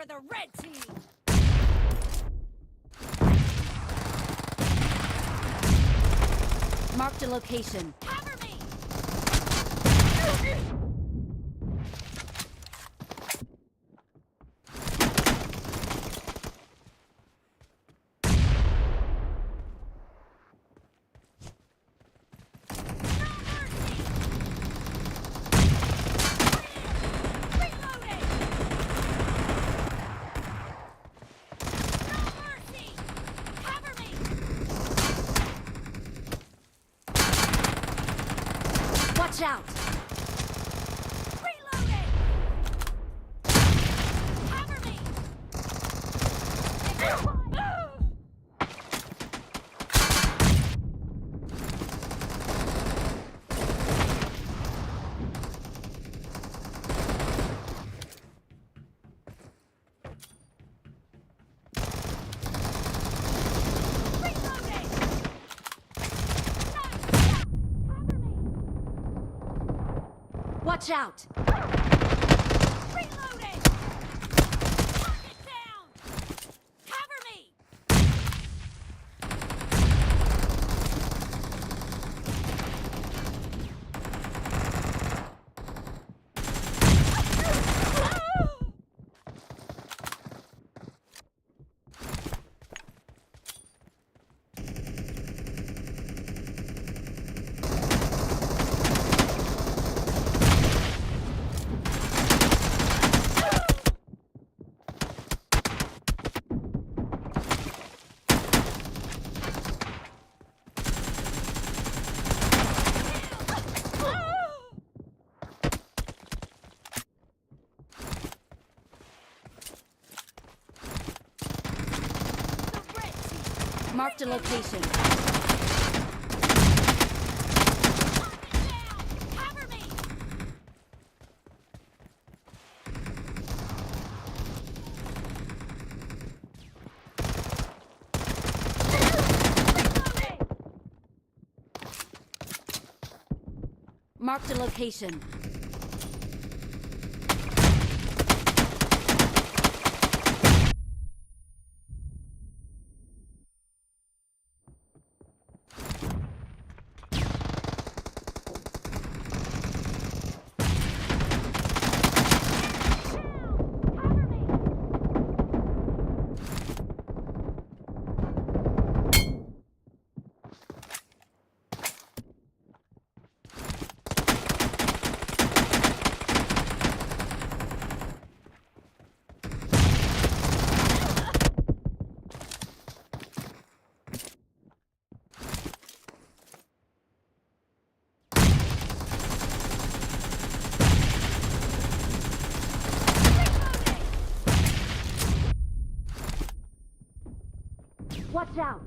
for the red team. Marked a location. Cover me. Watch out! Reloading! Cover me! Watch out! Reloading! Target down! Cover me! Marked a location. Cover me. Marked a location. Watch out!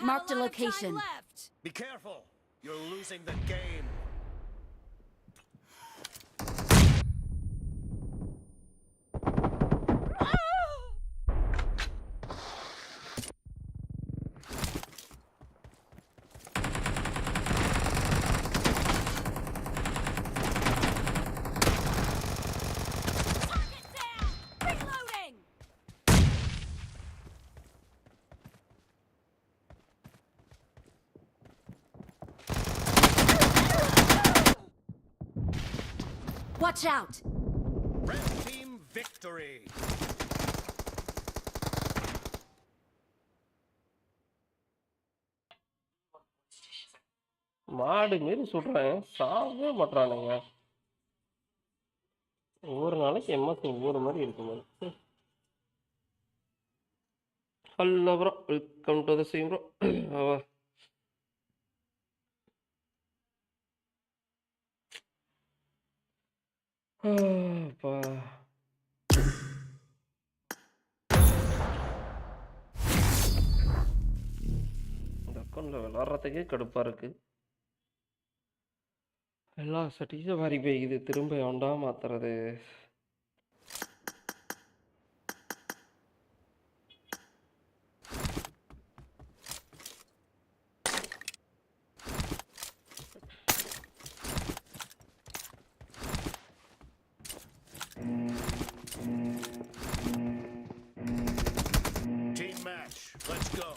Marked a location. Left. Be careful! You're losing the game. Target down! Reloading! Watch out! Red team victory! மாடு மாரி சுடுறேன், சாகவே மாட்றானுங்க. ஒவ்வொரு நாளைக்கு MS ஒவ்வொரு மாதிரி இருக்கு. Hello bro, welcome to the stream bro. அப்பா அக்கௌண்ட்டில் விளாட்றதுக்கே கடுப்பாக இருக்குது. எல்லா செட்டிங்ஸும் மாறி போய்க்குது. திரும்ப எவன்டா மாற்றுறது? Team match. Let's go.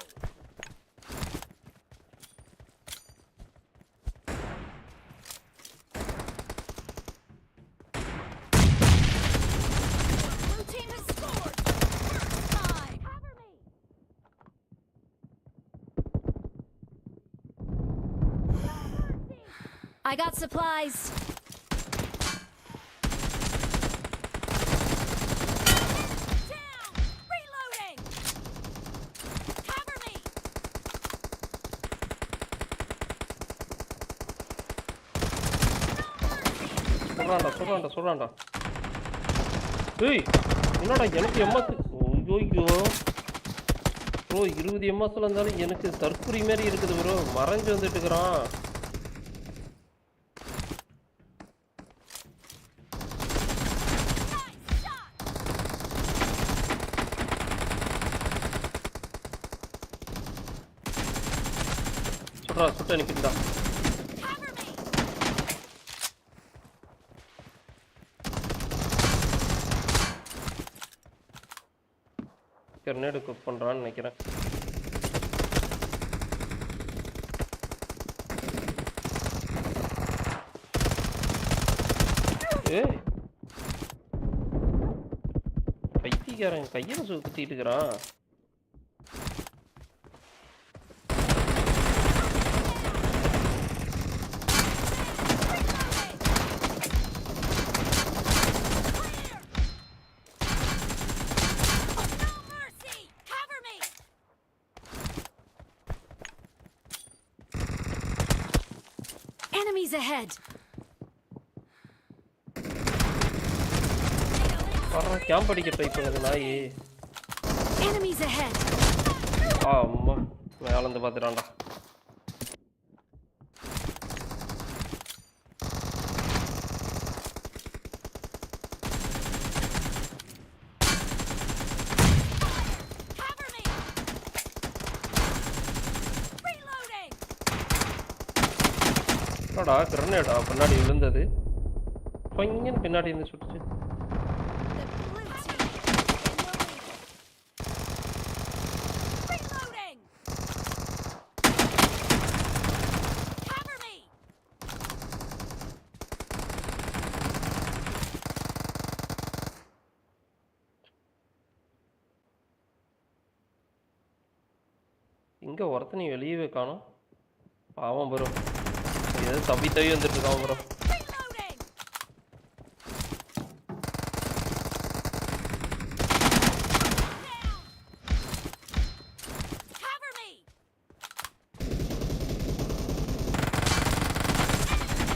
Blue team has scored. First time. Cover me. I got supplies. Down. Reloading. Cover me. சொல்கிறான்டா. ஏய் என்னடா எனக்கு எம்எஸ். ஐயோ ப்ரோ 20 எம்எஸ்ல இருந்தாலும் எனக்கு தற்குறி மாதிரி இருக்குது ப்ரோ. மறைஞ்சு வந்துட்டு இருக்கிறான். Nice shot. சுட்டு அனுப்பிட்டுடா. Cover me. கர்னேடு குக் பண்ணுறான்னு நினைக்கிறேன். ஏய் பைத்தியக்காரன் கையில் சுத்திட்டு இருக்கிறான். Enemies ahead. வர்ற கேம்ப் அடிக்க ட்ரை பண்ணுது நாய். Enemies ahead. அம்மா மேலேருந்து பார்த்துட்டான்டா. Cover me. Reloading. என்னடா கிரனேடா பின்னாடி விழுந்தது. கொஞ்சம் பின்னாடி இருந்து சுட்டுச்சு. The blue team is in the lead. Reloading. Cover me. இங்கே ஒருத்தனையும் வெளியவே காணோம். பாவம் ப்ரோ. ஏதோ தப்பி வந்துட்டு இருக்கான் bro. Reloading. Down. Cover me.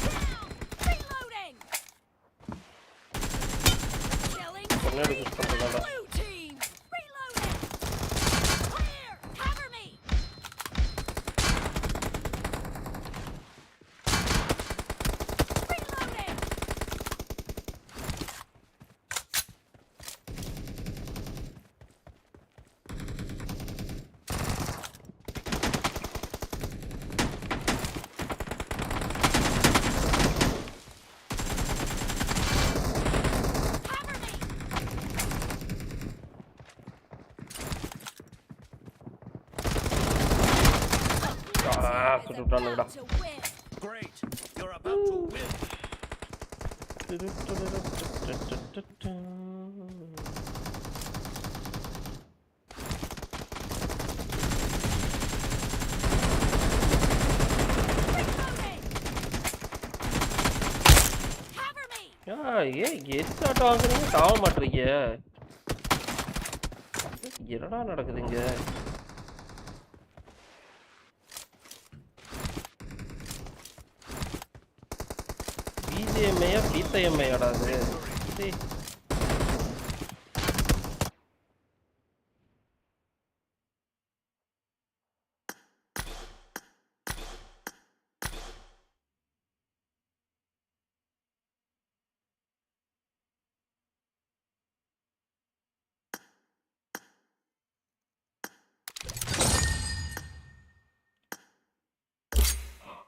Down. Reloading. Killing Grenade spree use for the பண்றதாடா. blue team. Reloading. Clear. Cover me. Reloading. Cover me. சுட்டு விட்டானுங்கடா. To win. Great. You're about to win. Reloading. Cover me. ஏன் headshot வாங்குறீங்க தாவ மாட்டீங்க. என்னடா நடக்குதுங்க? பிஜிஎம்ஐயா பித்தைஎம்ஐயாடா அது? சரி.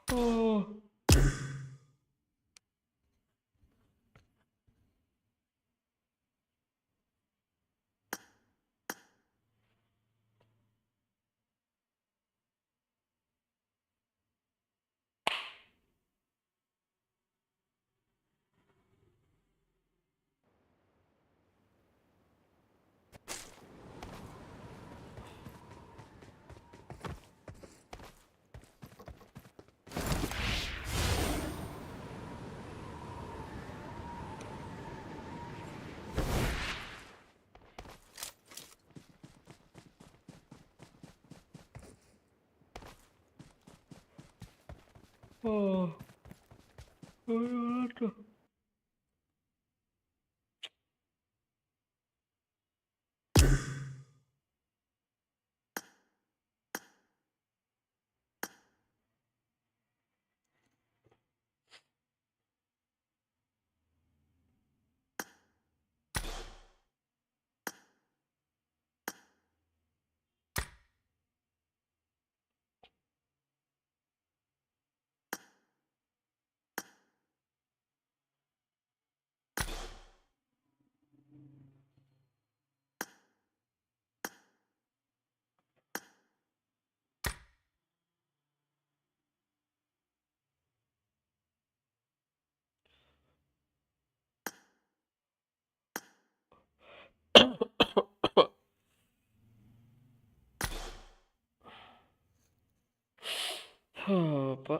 Oh. Oh. Oh. அப்பா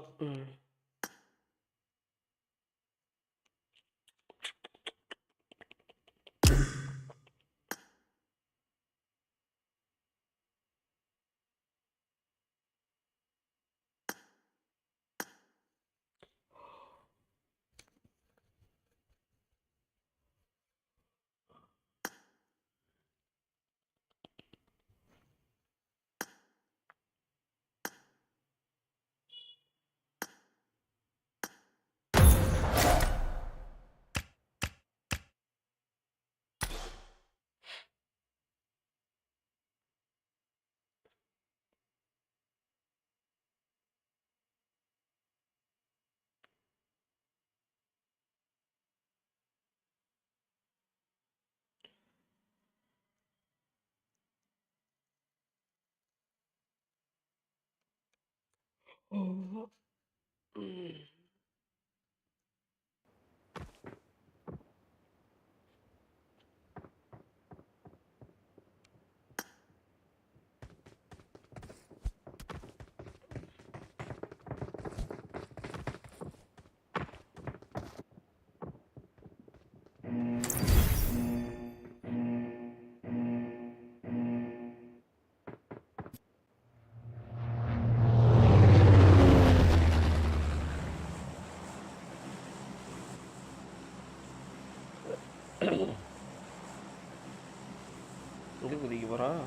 எங்கே குதிக்க போகிறான்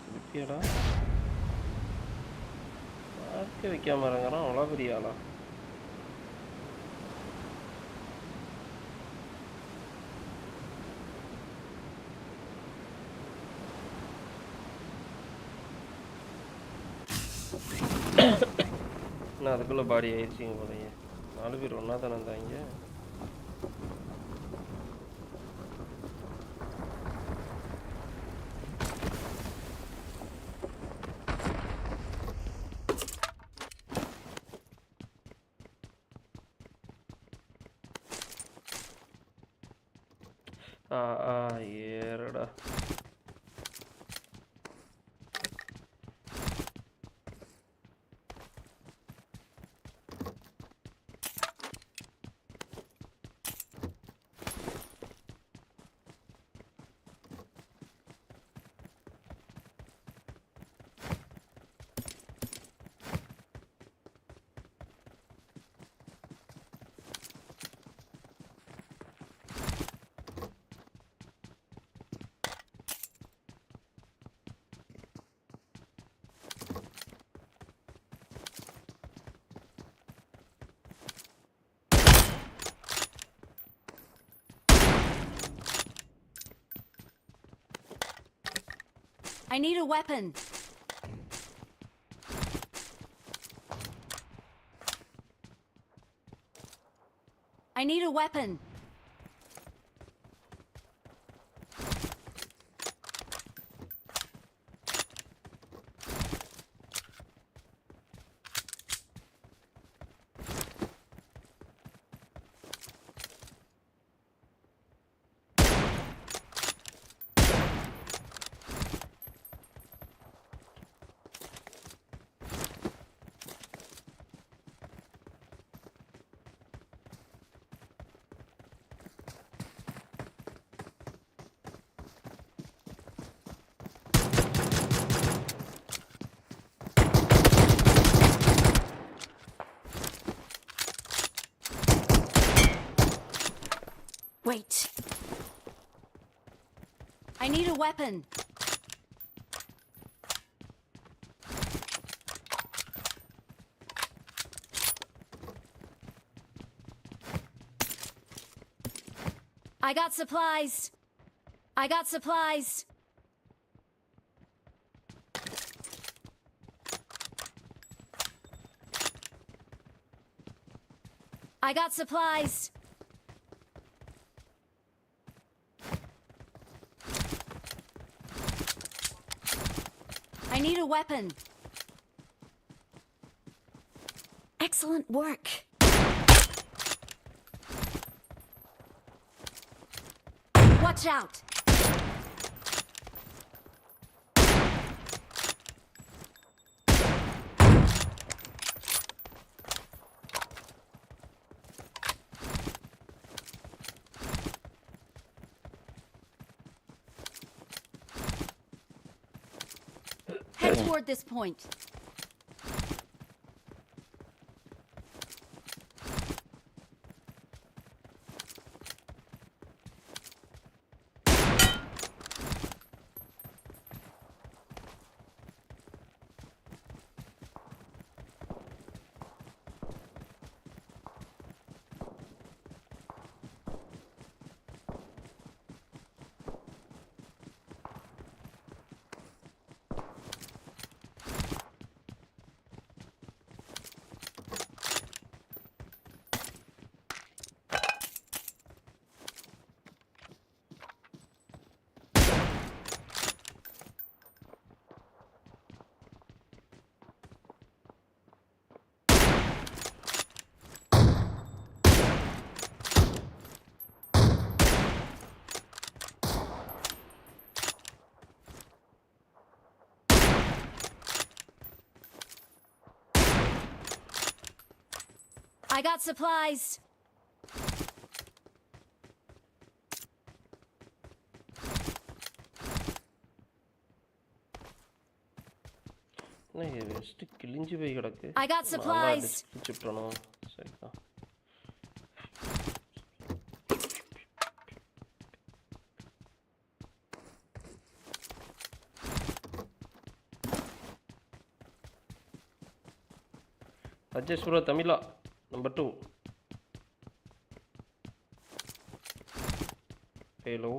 திருப்பியடா பார்க்க வைக்காம இறங்குறான் அவ்வளோ பெரிய ஆளா நான் அதுக்குள்ளே பாடி ஆயிடுச்சிங்க போலையே 4 பேர் ஒன்றா தானே இருந்தாங்க ஏறடா I need a weapon. I need a weapon. Wait. I need a weapon. I got supplies. I got supplies. I got supplies. I need a weapon. Excellent work. Watch out. Head toward this point. I got supplies. கிழிஞ்சு போய் கிடக்கு. I got supplies. சரிதான். Adjust bro, Tamila number 2. Hello.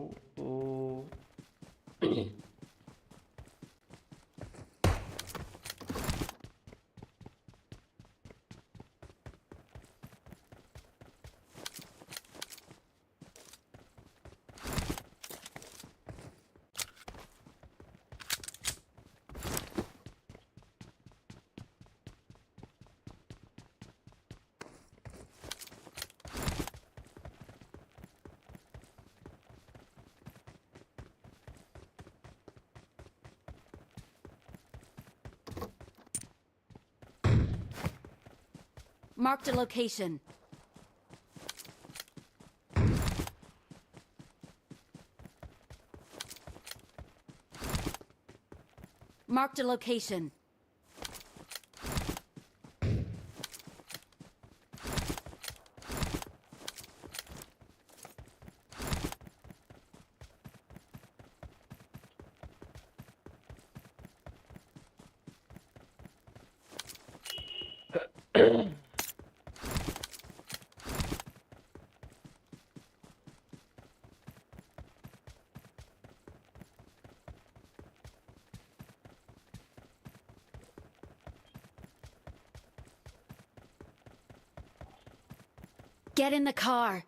Marked a location. Marked a location. Get in the car.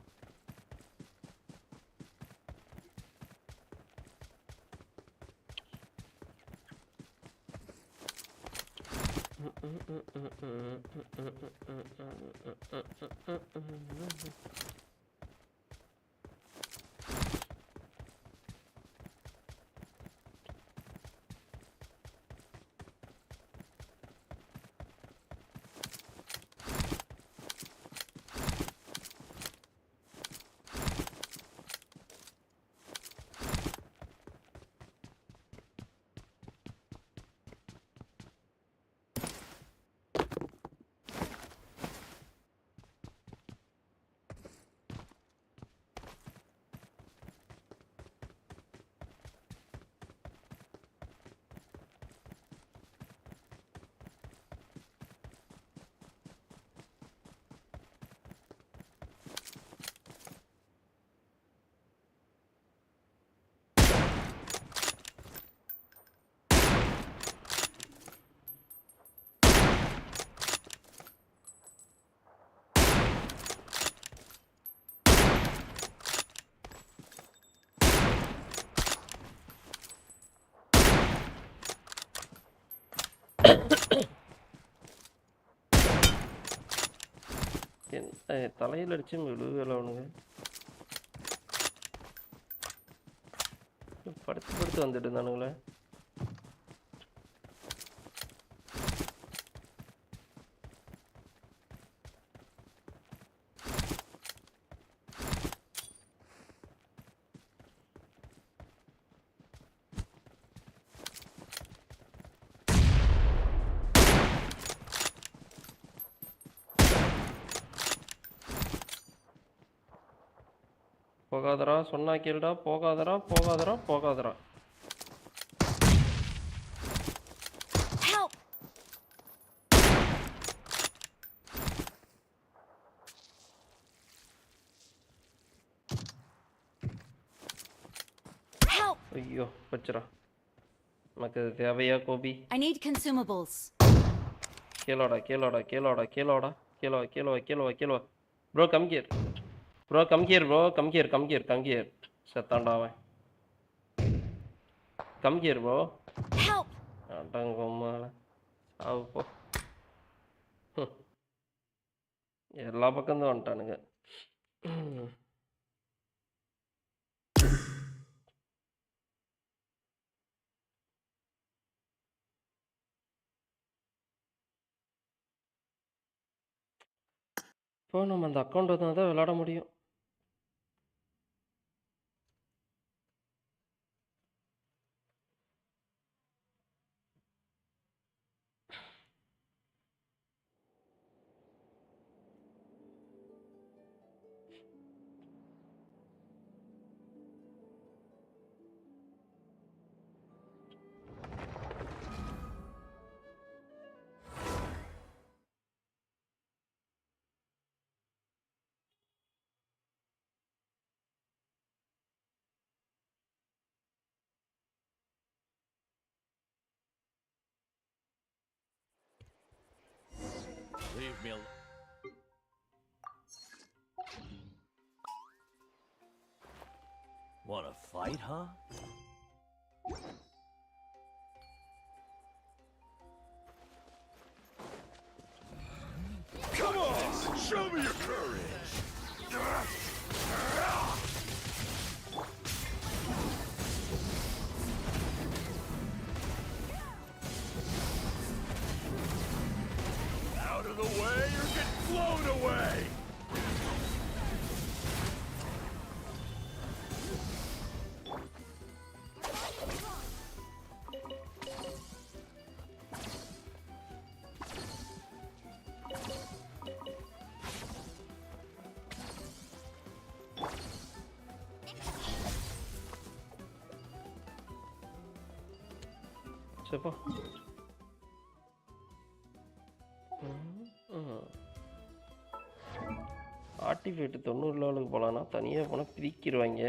தலையில் அடிச்சு விழுவேல அவனுங்க. படுத்து படுத்து வந்துட்டு இருந்தானுங்களே. போகாதரா சொன்னா கேளுடா. போகாதரா போகாதரா போகாதரா. Help! Help! ஐயோ பச்சரா. நமக்கு அது தேவையா கோபி? I need consumables. கேளோடா கேளோடா கேளோடா கேளோடா கேளோ கேளோ கேளோ கேளோ. Bro come here. Bro come here bro. Come here come here come here. செத்தான்டா அவன். Come here bro. Help! அடங்கம்மால சாவு போ. எல்லா பக்கம்தான் வந்துட்டானுங்க. இப்போ நம்ம அந்த அக்கௌண்ட் வந்தால் தான் விளாட முடியும். Leave me alone. Wanna fight, huh? Come on! Show me your courage! Out of the way or get blown away! சரிப்பா. ஆர்டிஃபேக்ட் 90 லெவலுக்கு போகலான்னா தனியாக போனால் பிரிக்கிடுவாங்க.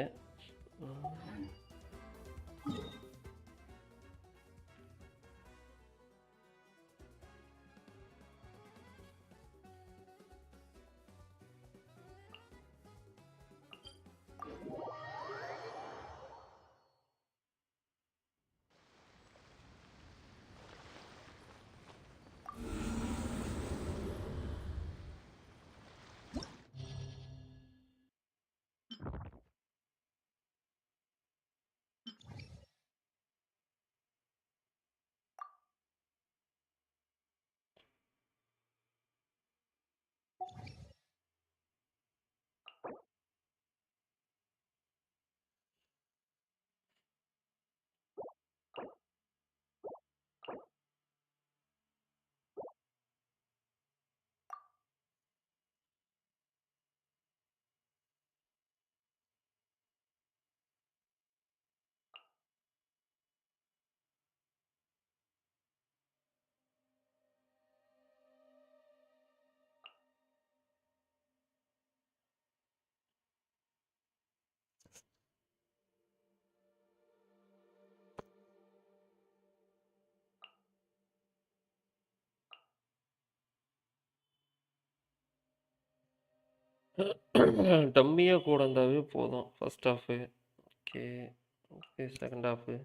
டம்மியாக கூட இருந்தாவே போதும் first half. Okay okay second half.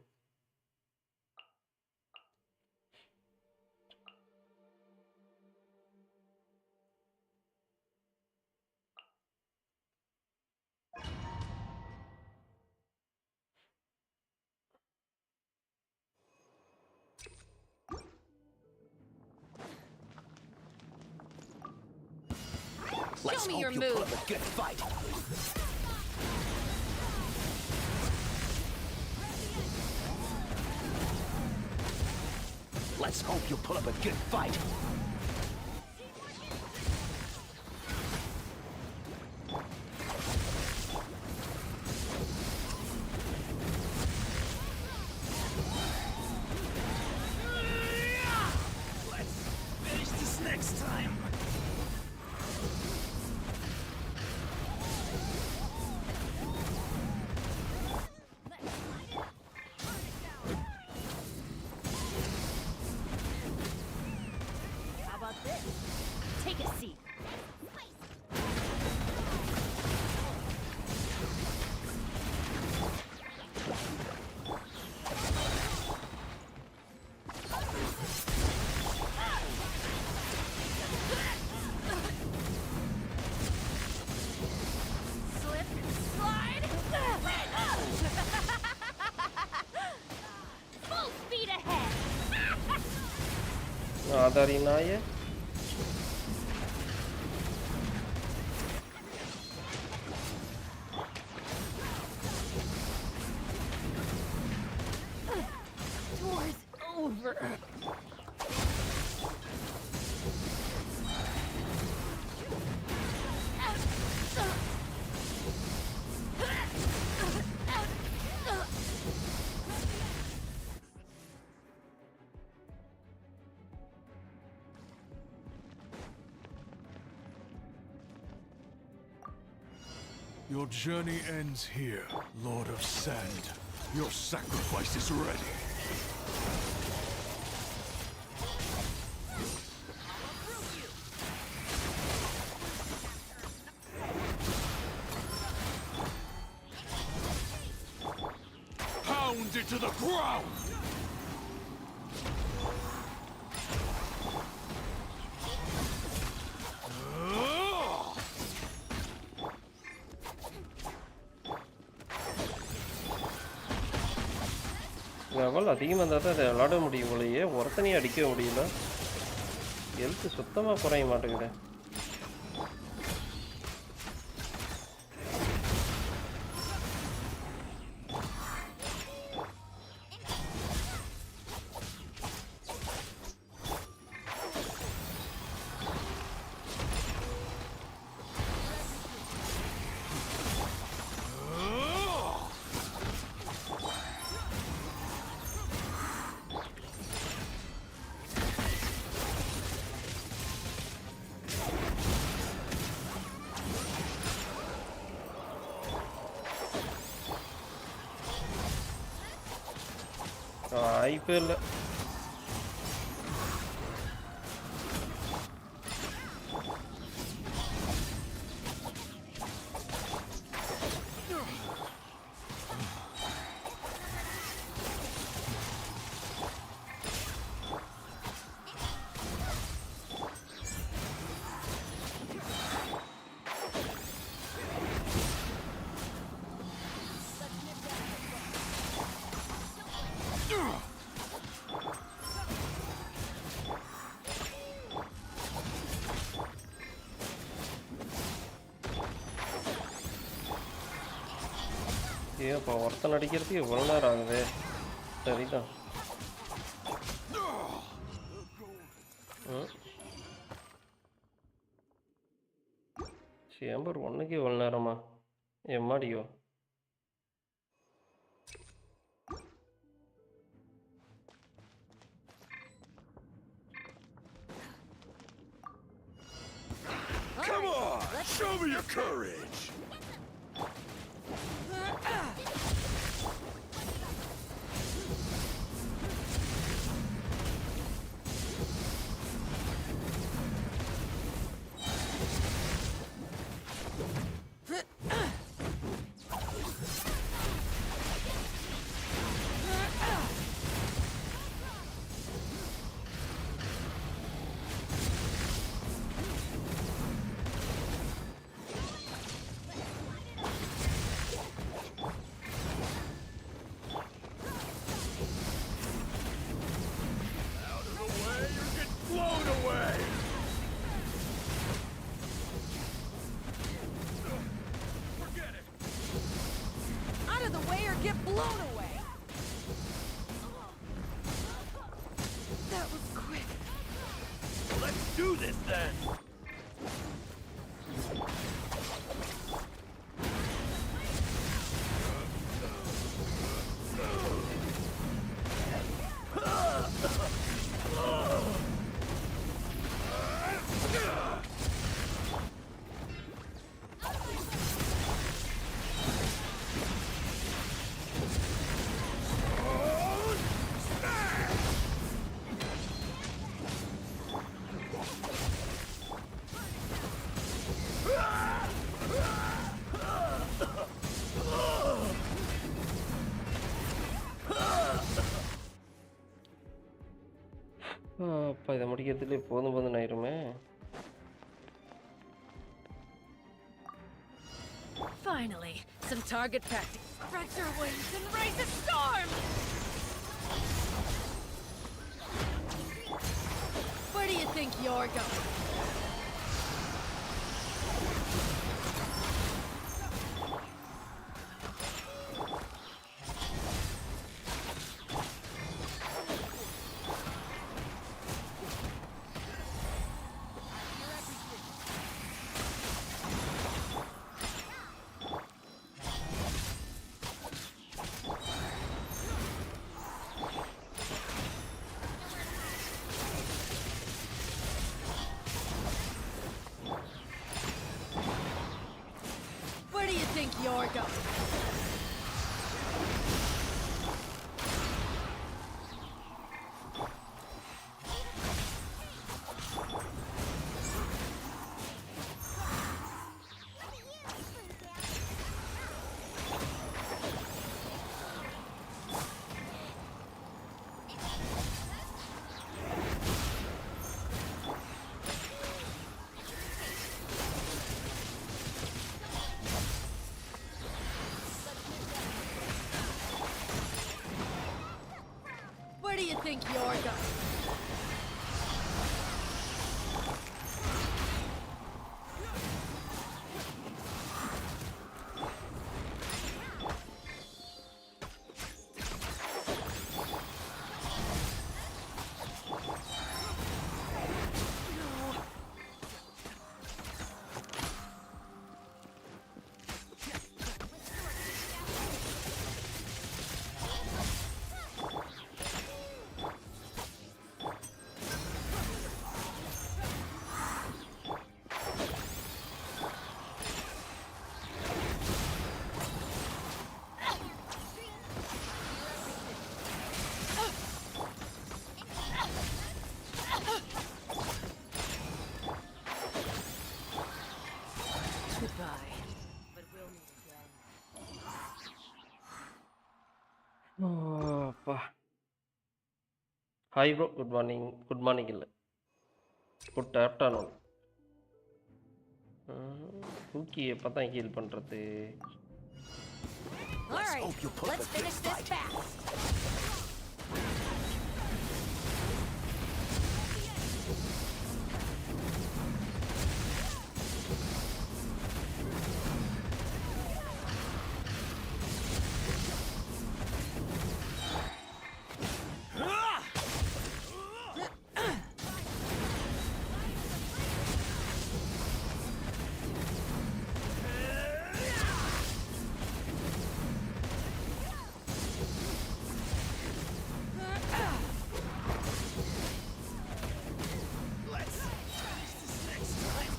Show me your move. Good fight. Let's hope you'll put up a good fight. Let's finish this next time. How about this? Take a seat. Slip, slide, full speed ahead. ஆதாரி நாயே. Door's over. Your journey ends here, Lord of Sand. Your sacrifice is ready. Pound it to the ground! Level அதிகமாக இருந்தால் தான் அதை விளாட முடியும் போலயே. ஒருத்தனையும் அடிக்க முடியல. ஹெல்த்து சுத்தமாக குறைய மாட்டேங்குது. வாய்ப்பே இல்லை. ஏப்பா ஒருத்தன் அடிக்கிறதுக்கு எவ்வளோ நேரம் ஆகுது? சரிதான். சேம்பர் ஒன்றுக்கு எவ்வளோ நேரமா? எம்மாடியோ. Come on! Show me your courage! do this then. அப்பா இதை முடிக்கிறதுலே போதும் ஆயிருமே. Finally, some target practice. Spread your wings and raise a storm! Where do you think you're going? Where do you think you're going? Where do you think you're going? Goodbye. But we'll meet again. அப்பா hi bro, good morning. Good morning இல்லை, good afternoon. தூக்கி எப்போ தான் heel பண்ணுறது? All right, hope you put up let's a good finish this fight. fast.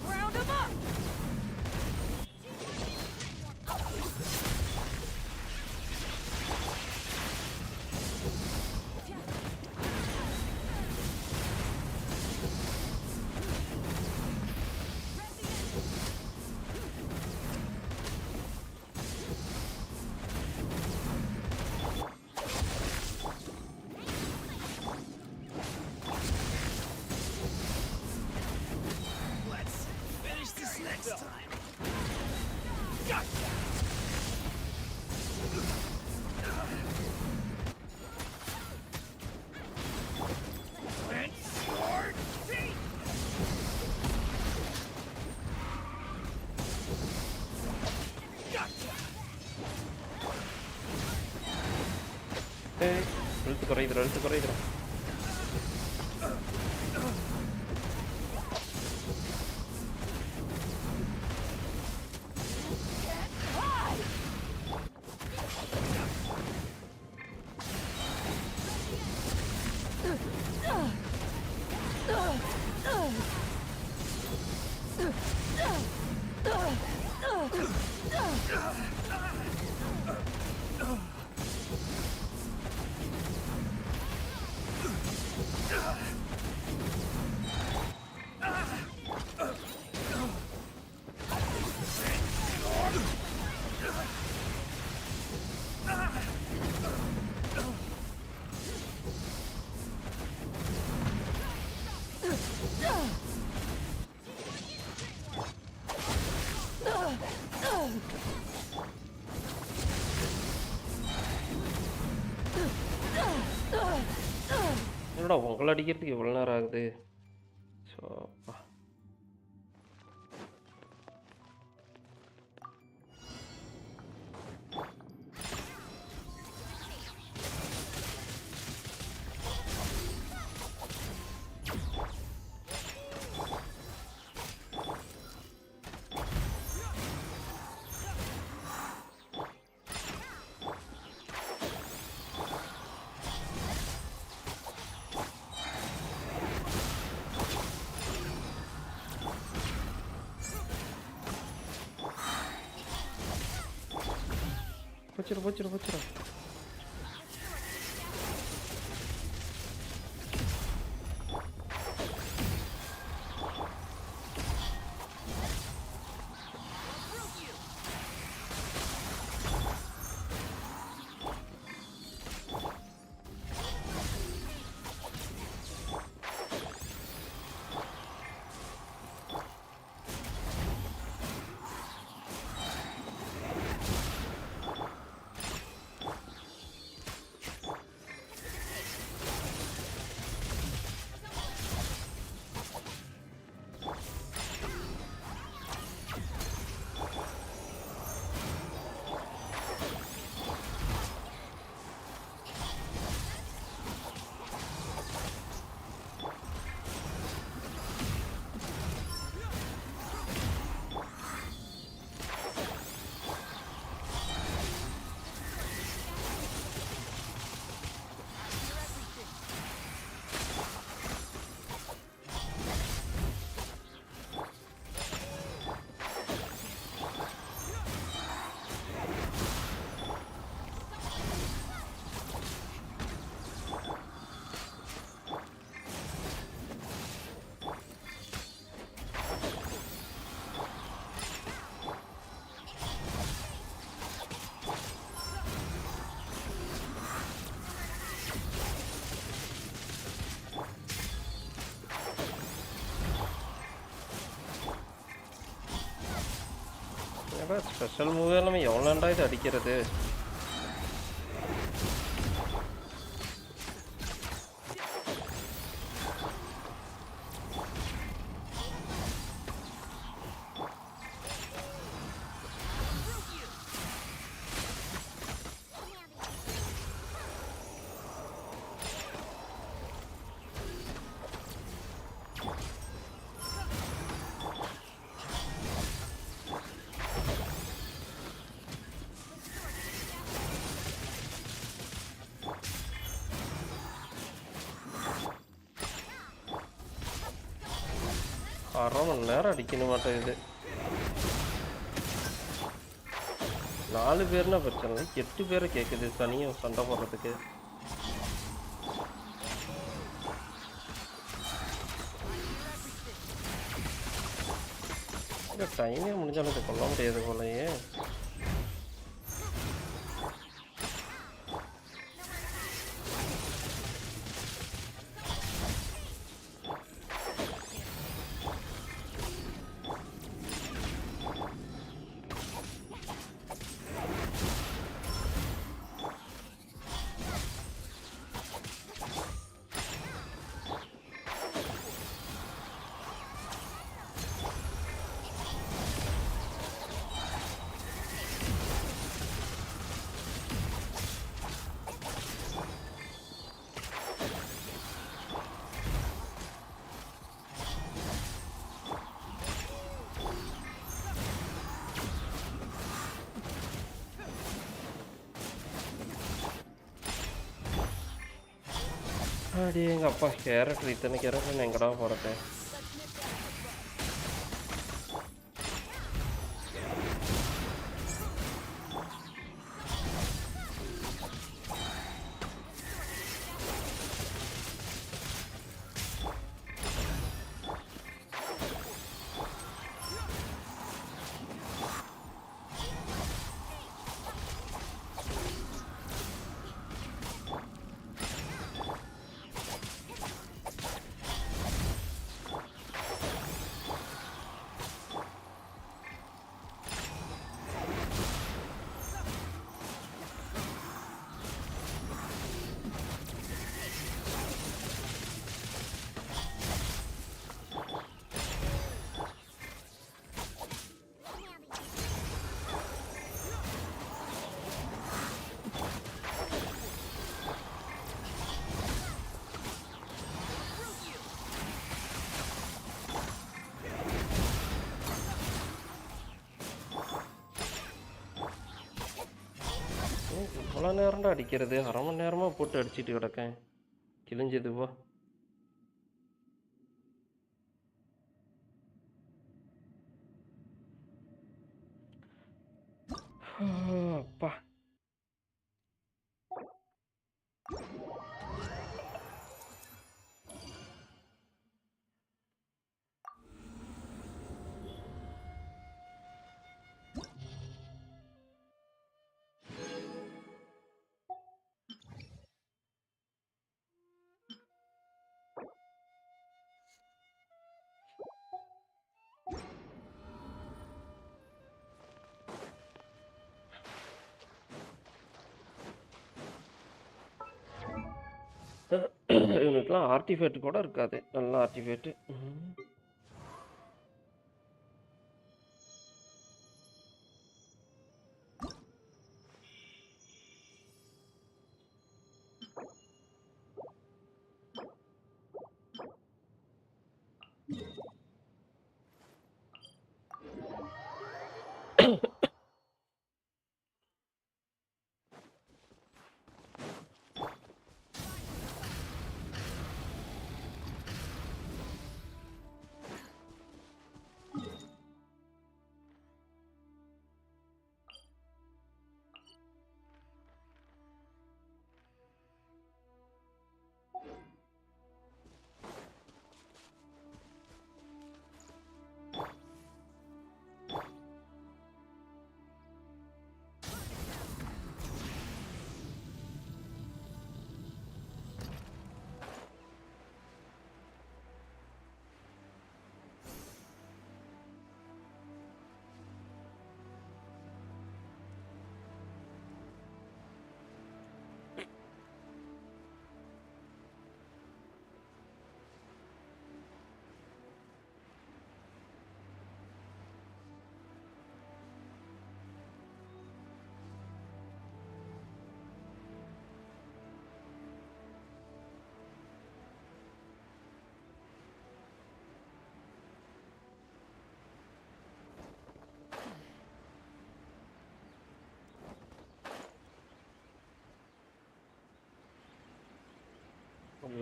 Round 'em up. Let's finish this next time. Let's start. எழுத்து குறையுதுடா, எழுத்து குறையுதுடா. என்னடா உங்களை அடிக்கிறதுக்கு எவ்வளோ நேரம் ஆகுது? ஸோ போச்சிடும். ஸ்பெஷல் மூவே நம்ம எவ்வளோண்டா இது அடிக்கிறது? அரை மணி நேரம் அடிக்கணும் மாட்டேங்குது. 4 பேர்னா பிரச்சனை இல்லை, 8 பேரை கேட்குது தனியாக சண்டை போடுறதுக்கு. டைமே முடிஞ்சாலும் இதை கொல்ல முடியாது போலயே. அடி எங்கள் அப்பா கேரக்டர் இத்தனை கேரக்டர் நான் எங்கடா போகிறேன். எவ்வளோ நேரம்டா அடிக்கிறது? அரை மணி நேரமாக போட்டு அடிச்சிட்டு கிடக்கேன். கிழிஞ்சதுவா. அப்பா. இவனுக்குலாம் ஆர்டிஃபேக்ட் கூட இருக்காது. நல்ல ஆர்டிஃபேக்ட்.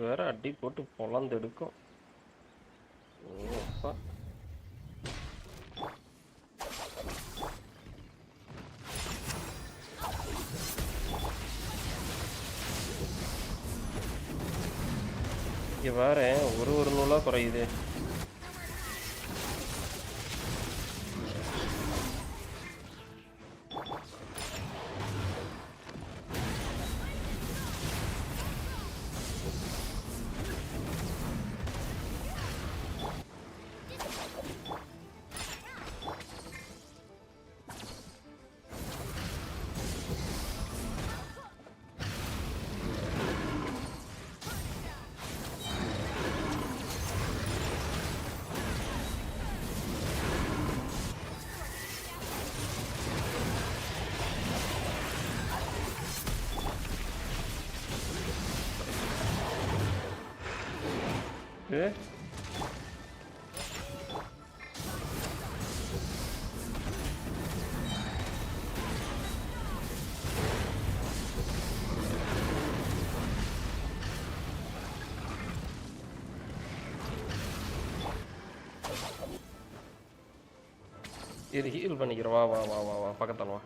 வேற அடி போட்டு பொழந்து எடுக்கும். அப்பா. இங்க வேற ஒரு நூலா குறையுது. Okay. இது ஹீல் பண்ணிக்கிறேன். வா வா வா வா வா பக்கத்தில் வா.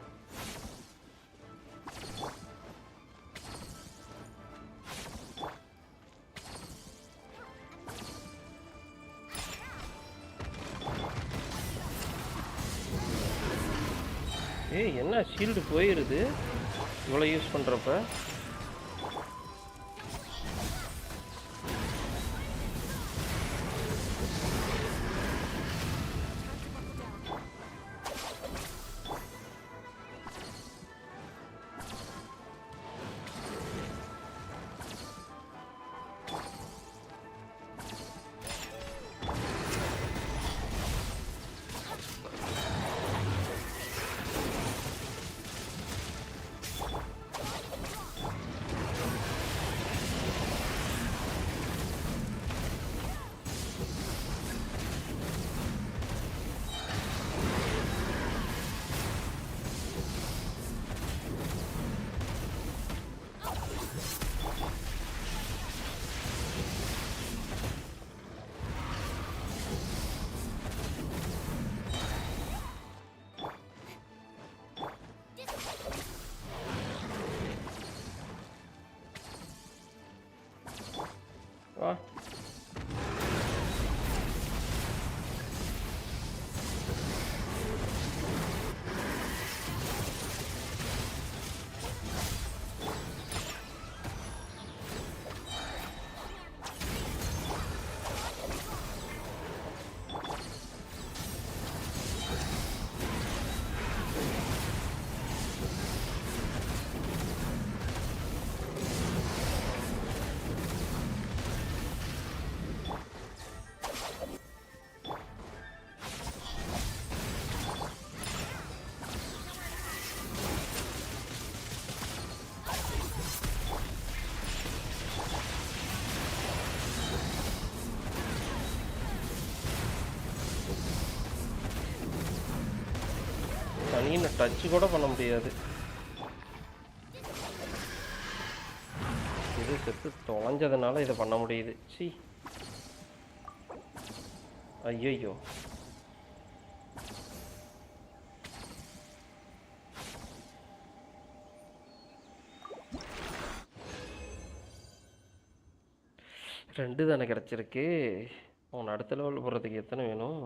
ஏய் என்ன ஷீல்டு போயிடுது இவ்வளோ யூஸ் பண்ணுறப்ப. வா. தனியில் டச்சு கூட பண்ண முடியாது. இது செத்து தொலைஞ்சதுனால இதை பண்ண முடியுது. சி ஐயோ. ரெண்டு தானே கிடச்சிருக்கு. உன் அடுத்த லெவல் போகிறதுக்கு எத்தனை வேணும்?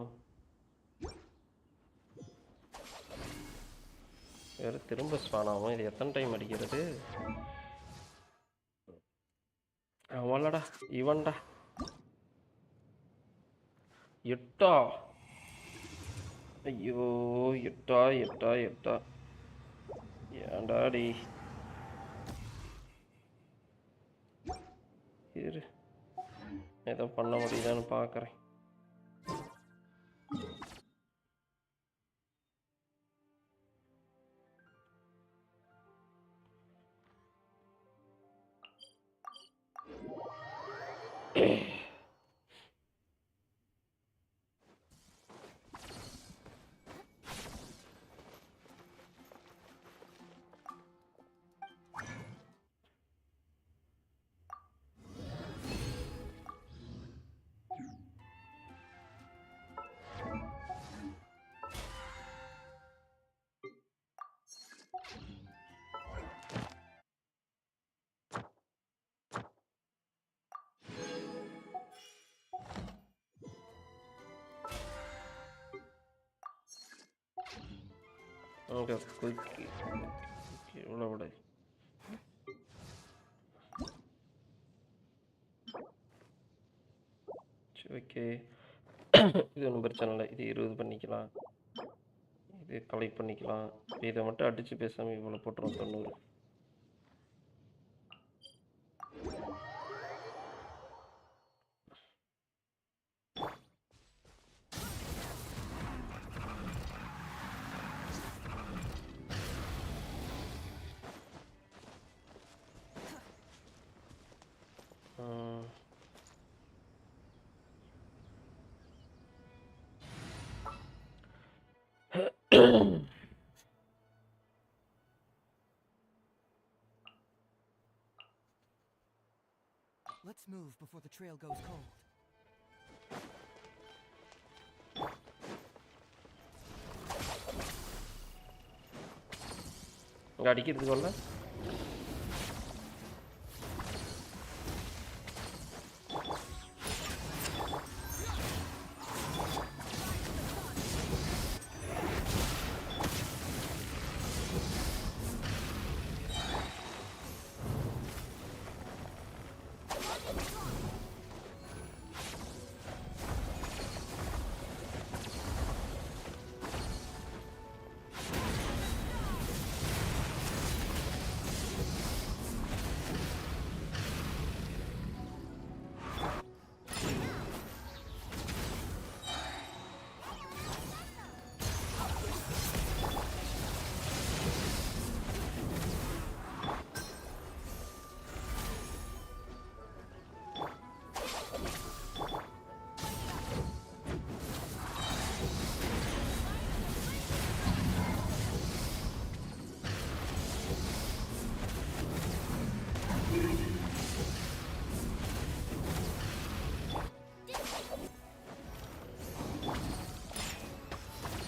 வேறு திரும்ப ஸ்பான் ஆகும். இது எத்தனை டைம் அடிக்கிறது? அவளடா இவன்டா 8. ஐயோ 8 ஏண்டாடி. இரு ஏதோ பண்ண முடியுதான்னு பார்க்குறேன். Okay, quick. எவ்வளோ விட ஓகே. இது ஒன்றும் பிரச்சனை இல்லை. இது 20 பண்ணிக்கலாம். இது கலெக்ட் பண்ணிக்கலாம். இதை மட்டும் அடித்து பேசாமல் இவ்வளோ போட்டுருவோம். 90. Let's move before the trail goes cold. இங்கே அடிக்கிறதுக்கு வரல.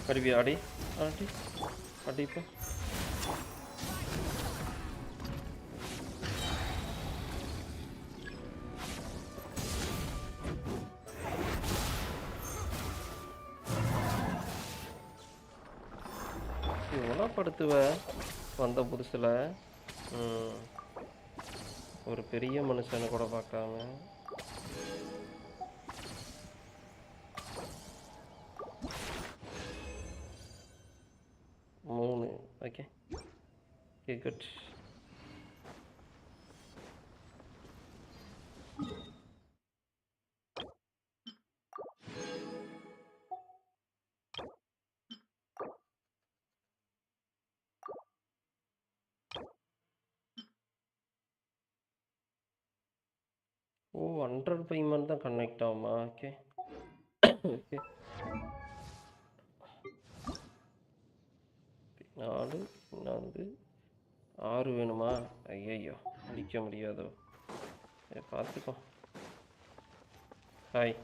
வருவியா? அடி அடி அடி. இப்போ நல்லா படுத்துவ வந்த புதுசில். ஒரு பெரிய மனுஷனை கூட பார்க்காம. மூணு. Okay okay good. Oh 100 payment தான் கனெக்ட் ஆகுமா? Okay okay. 4 4 6 வேணுமா? ஐயோ அடிக்க முடியாதோ. பார்த்துக்கோ. ஹாய்.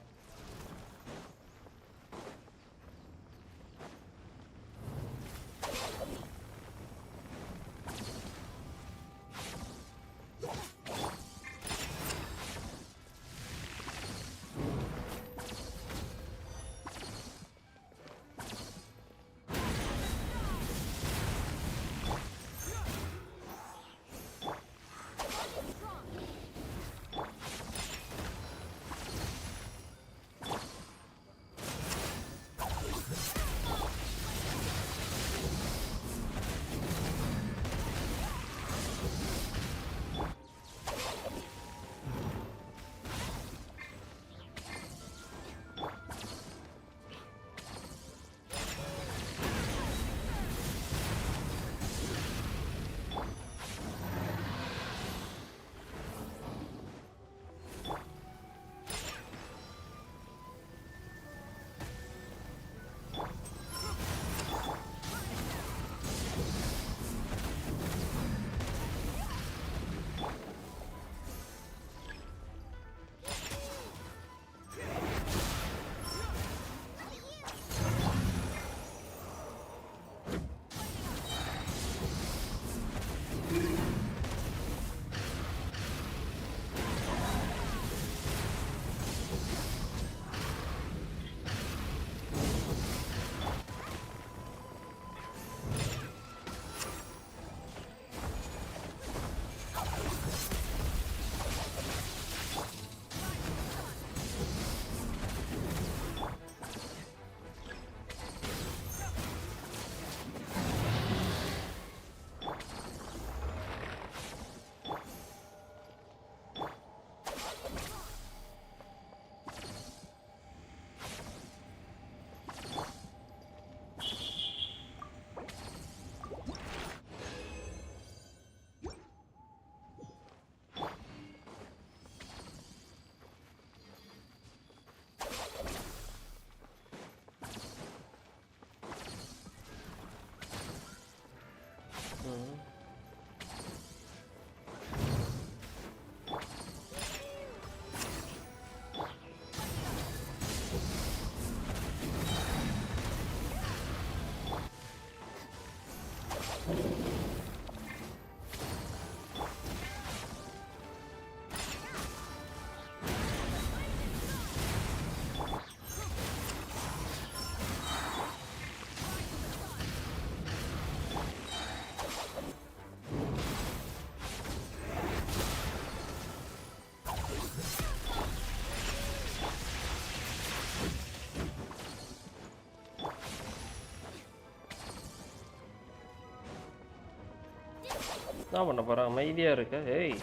என்ன பண்ண போகிறேன்? அமைதியாக இருக்க. ஏய்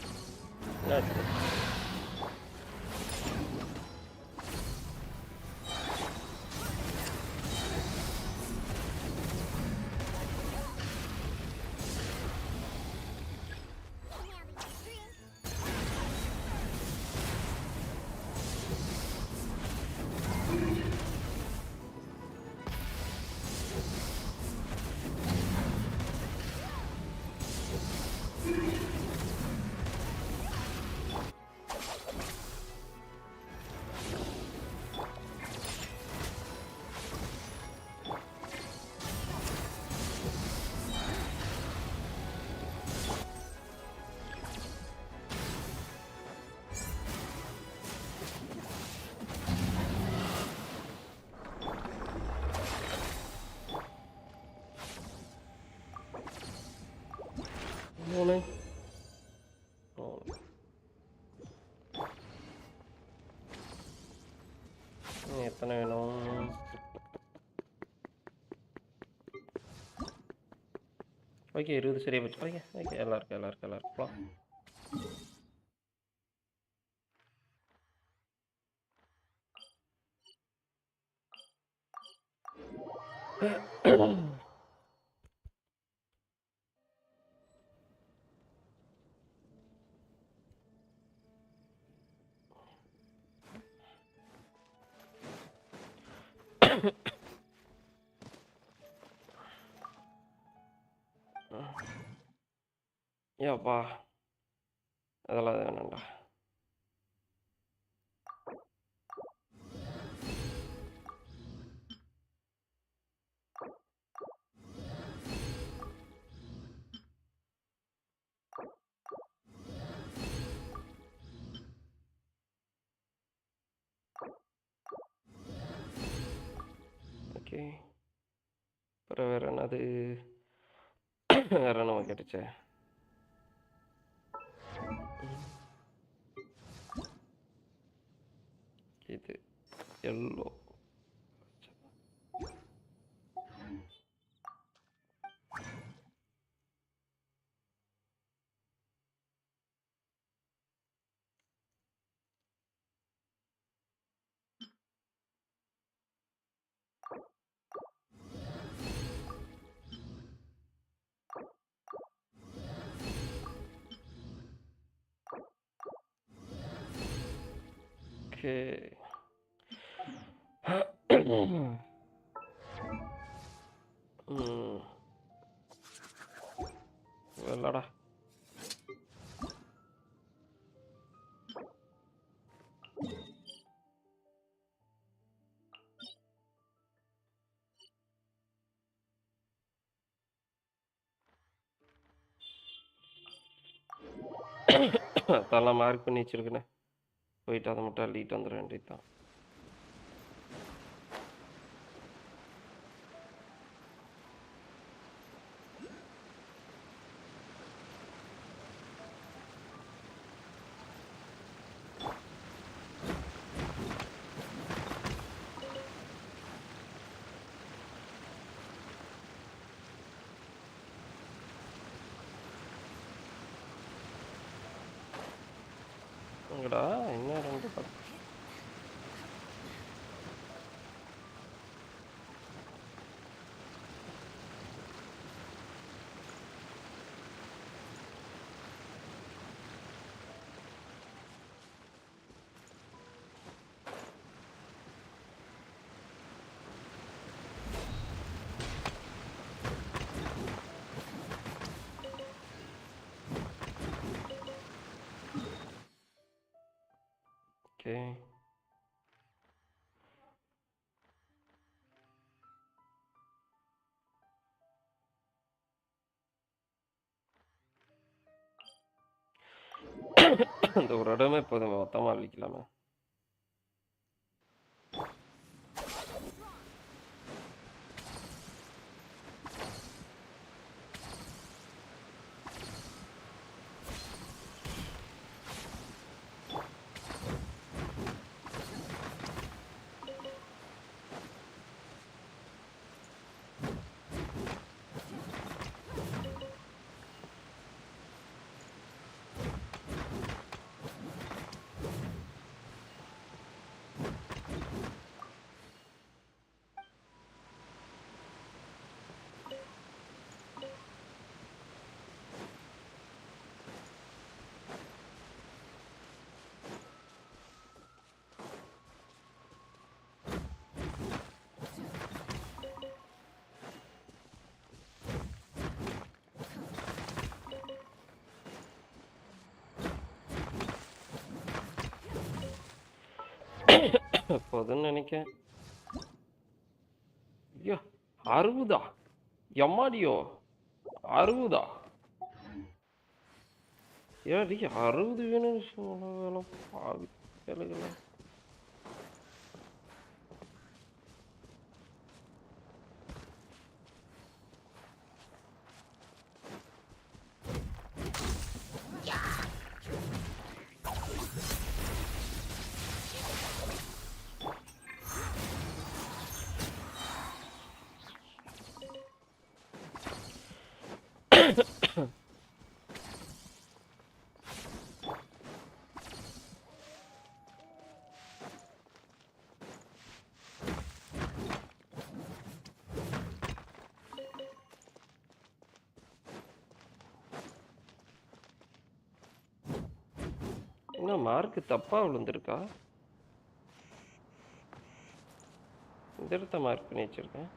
என்னாச்சு? மூணு எத்தனை வேணும்? ஓகே 20 சரியா போச்சு. ஓகே ஓகே எல்லாருக்கும் போலாம். ஏப்பா அதெல்லாம் வேணாம்டா. ஓகே அப்புறம் வேற என்னது? வேற என்ன கேட்டுச்சே? இது எல்லோ. ஓகே இல்லடா அதெல்லாம் மார்க் பண்ணி வச்சிருக்கேனே, போயிட்டு அதை மட்டும் அள்ளிட்டு வந்துட வேண்டியதுதான். எங்கடா என்ன ரெண்டு பக்கம்? ஓகே இந்த ஒரு இடமே இப்போது மொத்தமாக அழிக்கலாமே. போதுன்னு நினைக்கேன். ஐயோ 60 எம்மாடியோ 60 ஏடி 60 வேணும்னு சொன்ன வேலை பாவி வேலைகள. மார்க் தப்பாக விழுந்திருக்கா? இந்த இடத்த மார்க் பண்ணி வச்சுருக்கேன்.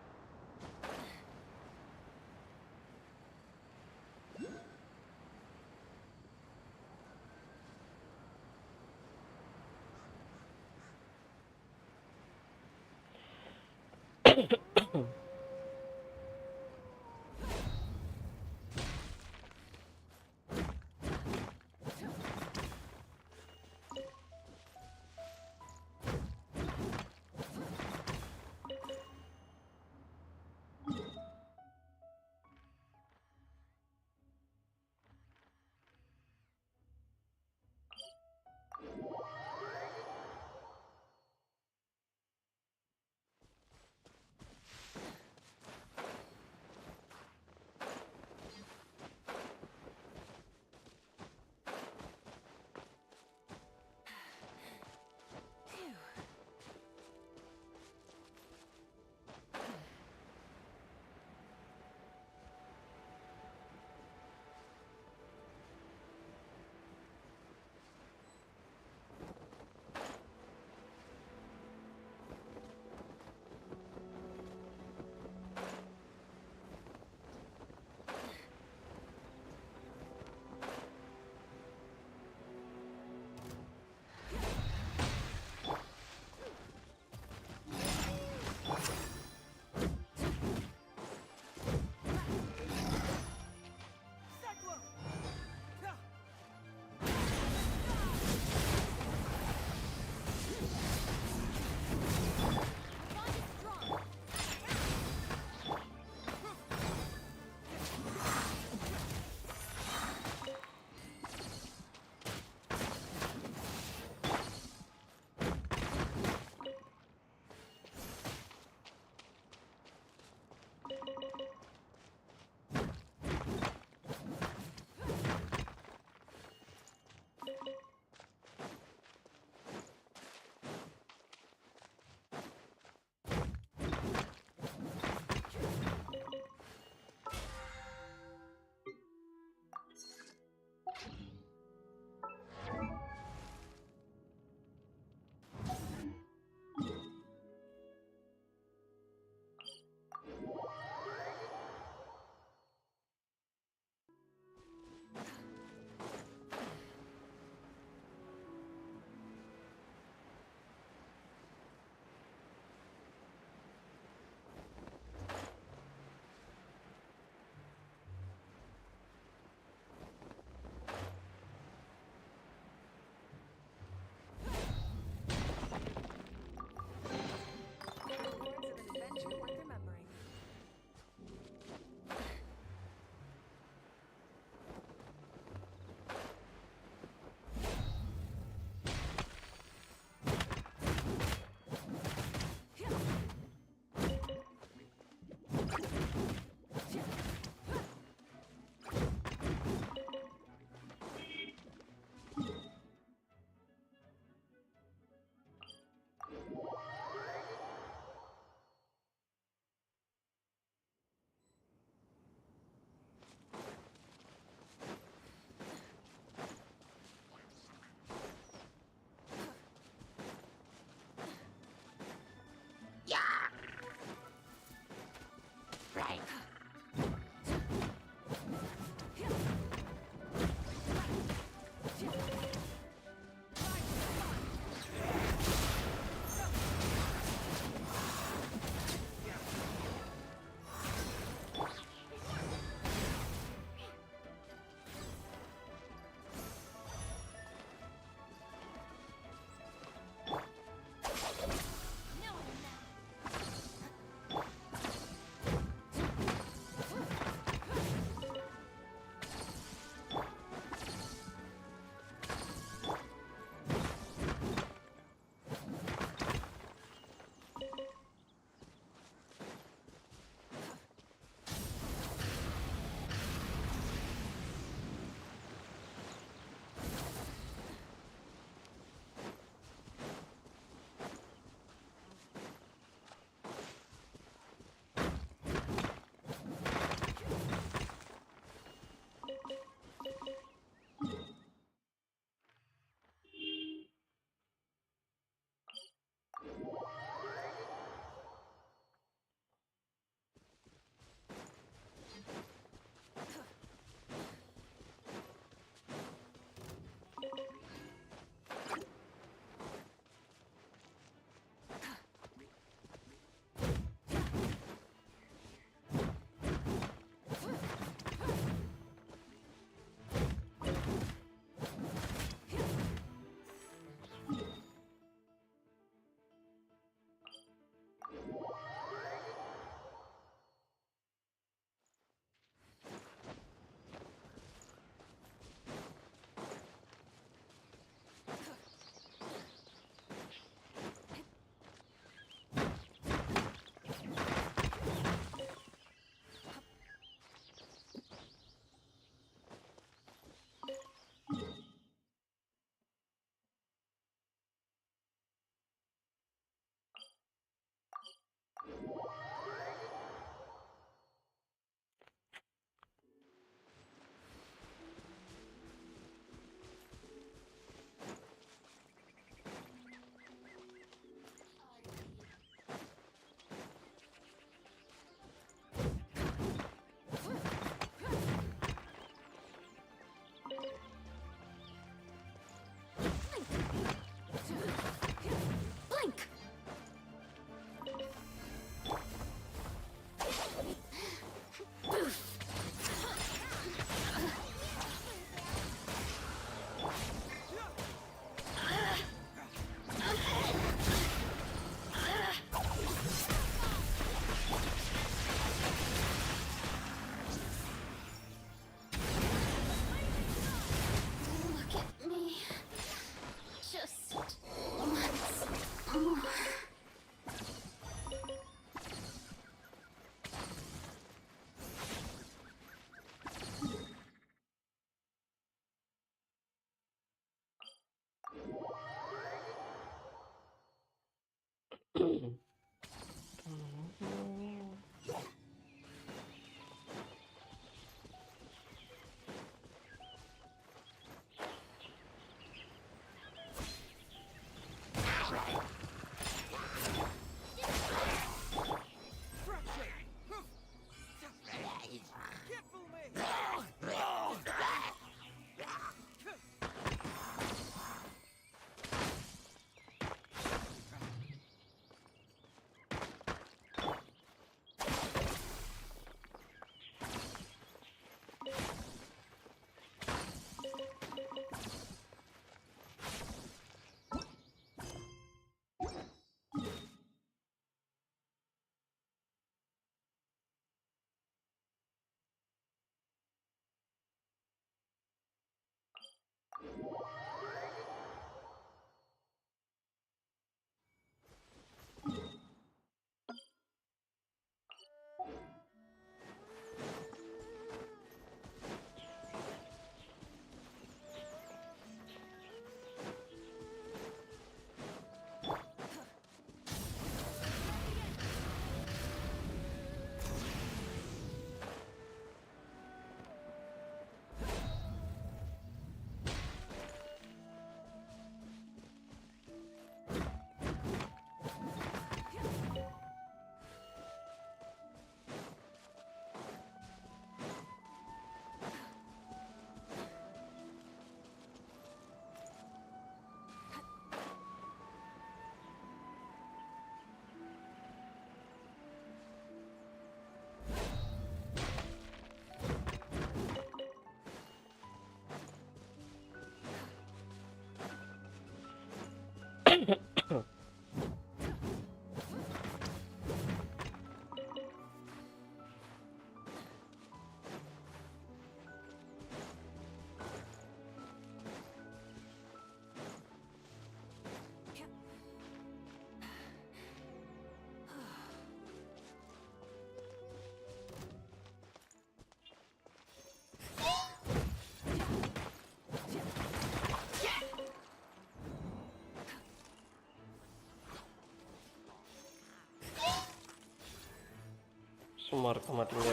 சும்மா இருக்க மாட்டீங்க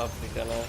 அப்படித்தானே?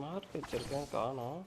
மார்க் வச்சிருக்கேன் காணோம்.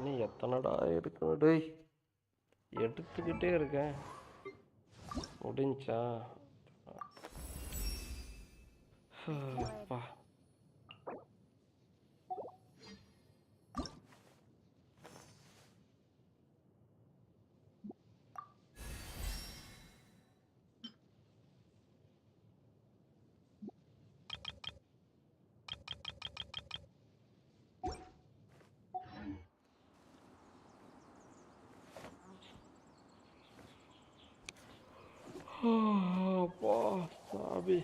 நீ எத்தனைடா இருக்கணும் டேய்? எடுத்துக்கிட்டே இருக்கேன். முடிஞ்சா அப்பா. அப்பா சாமி.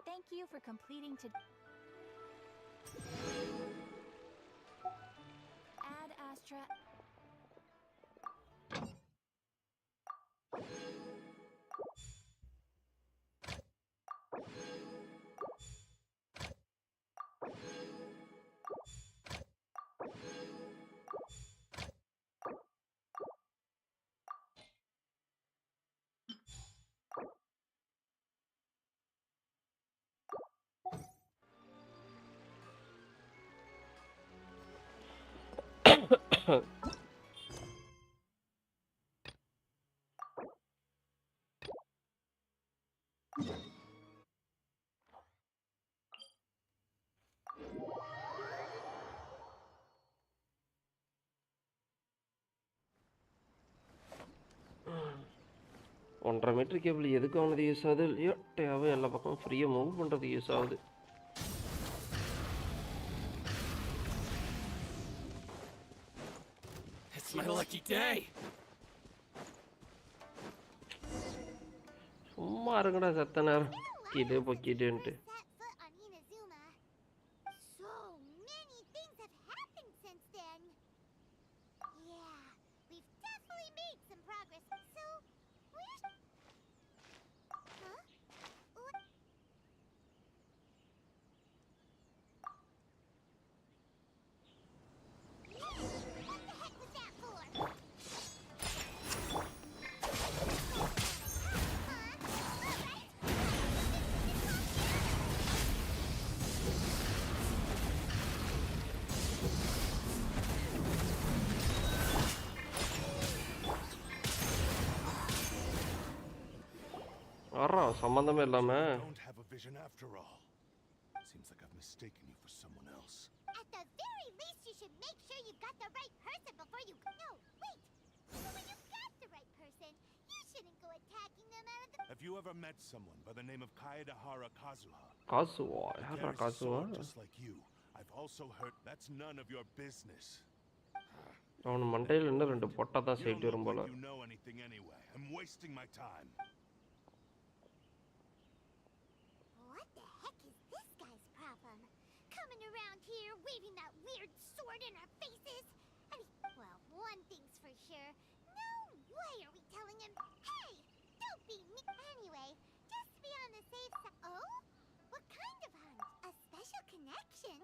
Thank you for completing to Ad Astra. ஒன்றரை மீட்டர் கேபிள் எதுக்கு அவனது யூஸ் ஆகுது இல்லையோ தேவை எல்லா பக்கமும் ஃப்ரீயாக மூவ் பண்ணுறது யூஸ் ஆகுது. It's my lucky day. சும்மா இருங்கடா சத்த நேரம் கிடு பொக்கிடுன்ட்டு. சம்பந்தமே இல்லாம Don't have a vision after all. Seems like I've mistaken you for someone else. At the very least, you should make sure you got the right person before you. No, wait. So when you got the right person, you shouldn't go attacking them out of the. Have you ever met someone by the name of Kaedahara Kazuha? காசுவா யாரா Carries a காசுவா? sword just like you. I've also heard that's none of your business. அவன் மண்டையில் இன்னும் 2 பொட்டை தான் You சேர்த்து don't வரும் look போல. like you know anything anyway. I'm wasting my time. here waving that weird sword in our faces. And well, one thing's for sure. No way are we telling him, hey, don't be me. Anyway, just to be on the safe side. Oh? What kind of hunt? A special connection?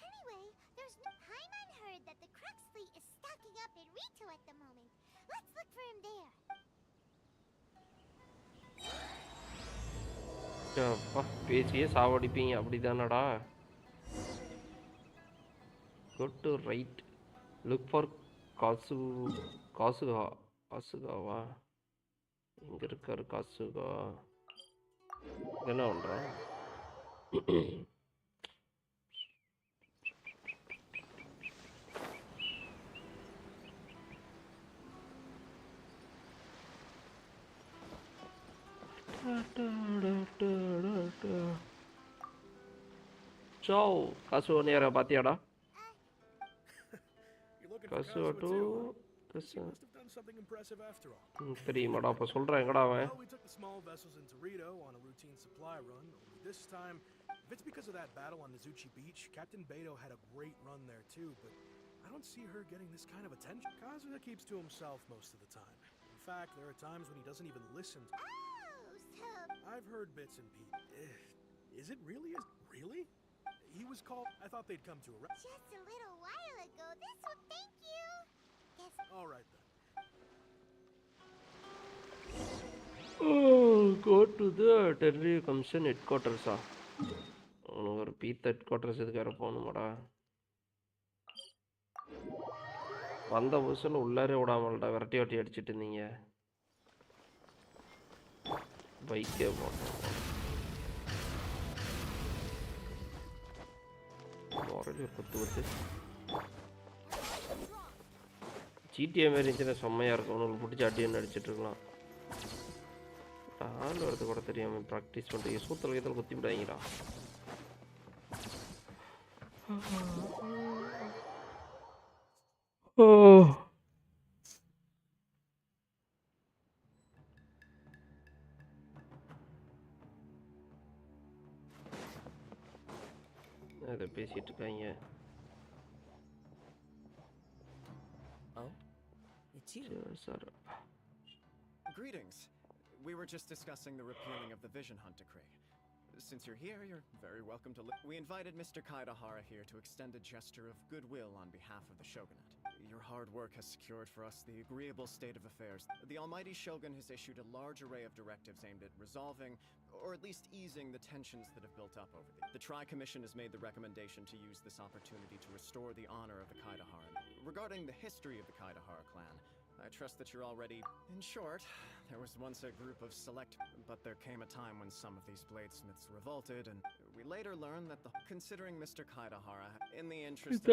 Anyway, there's no Paimon heard that the Crux fleet is stocking up in Rito at the moment. Let's look for him there. அப்பா பேசியே சாவடிப்பீங்க அப்படிதானடா. Go to right. Look for காசுகா. காசுகாவா? எங்க இருக்காரு காசுகா? என்ன பண்றான்? Ciao, காசுவா நேரா பாத்தியாடா? காசுவா two தெரியுமாடா? அப்ப சொல்றேன் எங்கடா அவன்? Well, we took the small vessels into Rito on a routine supply run. Only this time, if it's because of that battle on Nizuchi Beach, Captain Beto had a great run there too, but I don't see her getting this kind of attention. Kazuya keeps to himself most of the time. In fact, there are times when he doesn't even listen to. Oh, so I've heard bits and pieces. Is it really? Really? He was called. I thought they'd come to a. just a little while ago, this one. Thank you. Guess All right then. Oh, go to the Territory Commission headquarters. ஒரு பீத் ஹெட்குவார்ட்டர்ஸ் இதுக்கார போகணுமாடா? வந்த புதுசில் உள்ளாரே விடாமல்டா விரட்டி வட்டி அடிச்சிட்டு இருந்தீங்க. பைக்கே போட்டோம். ஒரு 10 GTA மாரி இருந்துச்சுன்னா செம்மையாக இருக்கும். உங்களுக்கு பிடிச்ச அடின்னு அடிச்சுட்டு இருக்கலாம். ஆள் வரது கூட தெரியாமல் ப்ராக்டிஸ் பண்ணுறீங்க. சூத்தல் கீத்தல் குத்தி விடாதீங்கடா. அதை பேசிட்டு இருக்காங்க. Oh, it's you. Sir Greetings. We were just discussing the repealing of the Vision Hunt decree. Since you're here, you're very welcome to We invited Mr. Kaidahara here to extend a gesture of goodwill on behalf of the Shogunate. Your hard work has secured for us the agreeable state of affairs. The Almighty Shogun has issued a large array of directives aimed at resolving, or at least easing, the tensions that have built up over the Tri-Commission has made the recommendation to use this opportunity to restore the honor of the Kaidahara. Regarding the history of the Kaidahara clan, I trust that you're already. In short, there was once a group of select, but there came a time when some of these bladesmiths revolted, and we later learned that considering Mr. Kaidahara, in the interest of.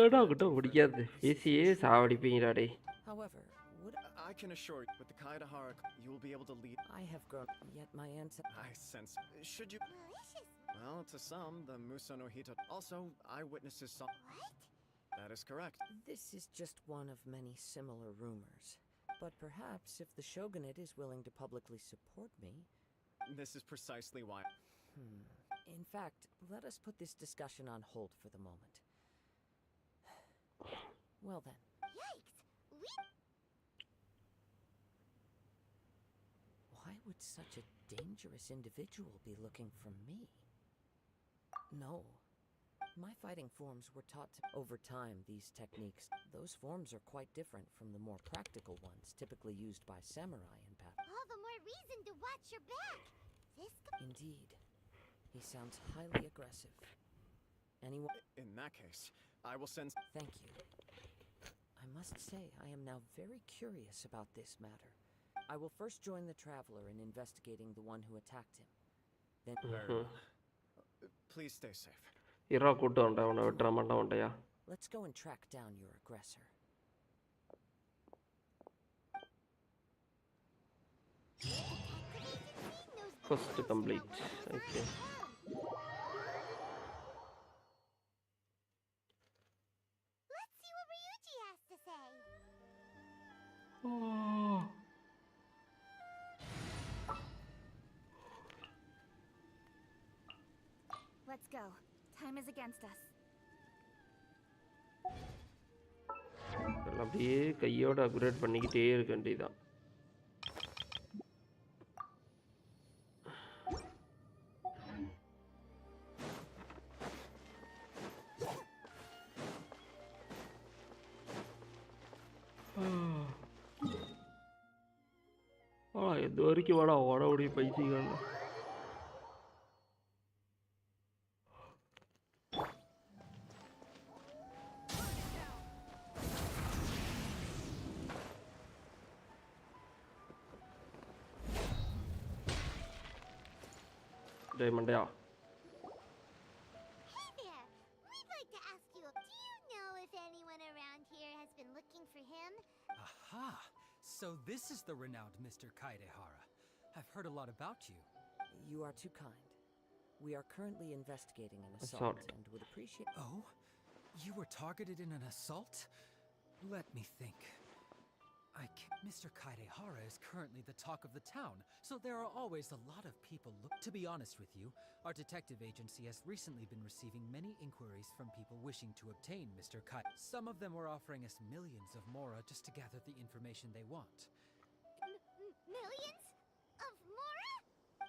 However, would I can assure you, with the Kaidahara, you will be able to lead. I have grown, yet my ancestors. I sense. Should you? malicious. Well, to some, the Muso no Hito. Also, eyewitnesses saw. What? That is correct. This is just one of many similar rumors. But perhaps if the Shogunate is willing to publicly support me. This is precisely why. In fact, let us put this discussion on hold for the moment. Well then. Yikes! Why would such a dangerous individual be looking for me? No. My fighting forms were taught to. Over time, these techniques, those forms are quite different from the more practical ones typically used by samurai in battle. All the more reason to watch your back. This. Indeed. He sounds highly aggressive. Anyone? In that case, I will send. Thank you. I must say, I am now very curious about this matter. I will first join the traveler in investigating the one who attacked him. Then. Very well. Please stay safe. இரா கூட்டு வந்தா அவனை வெட்டுற மாட்டான் வண்டையா. Let's go and track down your aggressor. First complete. Okay. Let's see what Ryuji has to say. Let's go. Time is against us. அப்படியே கையோட upgrade பண்ணிக்கிட்டே இருக்க வேண்டியதான். எது வரைக்கும் வாடா ஓட ஓடி பைத்தியம். டேய் மண்டையா. Hey there! We'd like to ask you, do you know if anyone around here has been looking for him? Aha! So this is the renowned Mr. Kaidehara. I've heard a lot about you. You are too kind. We are currently investigating an Assault. assault and would appreciate... Oh? You were targeted in an assault? Let me think. Mr. Kaidehara is currently the talk of the town, so there are always a lot of people To be honest with you, our detective agency has recently been receiving many inquiries from people wishing to obtain Mr. Kai. Some of them were offering us millions of mora just to gather the information they want. Millions? Of Mora?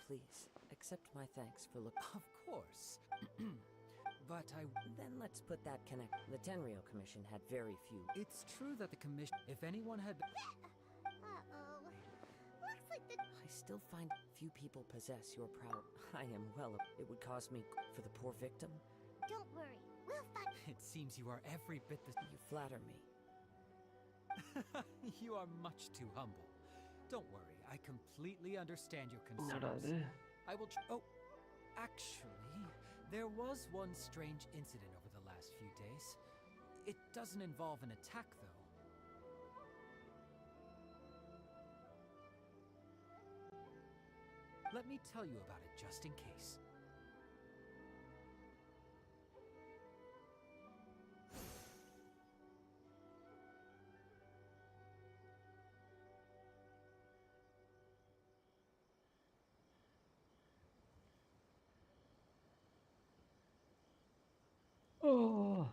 Please, accept my thanks for Of course. But Then let's put that connect... The Tenryo Commission had very few... It's true that the commission... If anyone had... Uh-oh. Looks like the... I still find few people possess your proud... I am well... It would cause me... For the poor victim? Don't worry. We'll find... It seems you are every bit the... You flatter me. You are much too humble. Don't worry, I completely understand your என்னடா concerns. இது? I will... Oh, actually, there was one strange incident over the last few days. It doesn't involve an attack, though. Let me tell you about it just in case. Oh.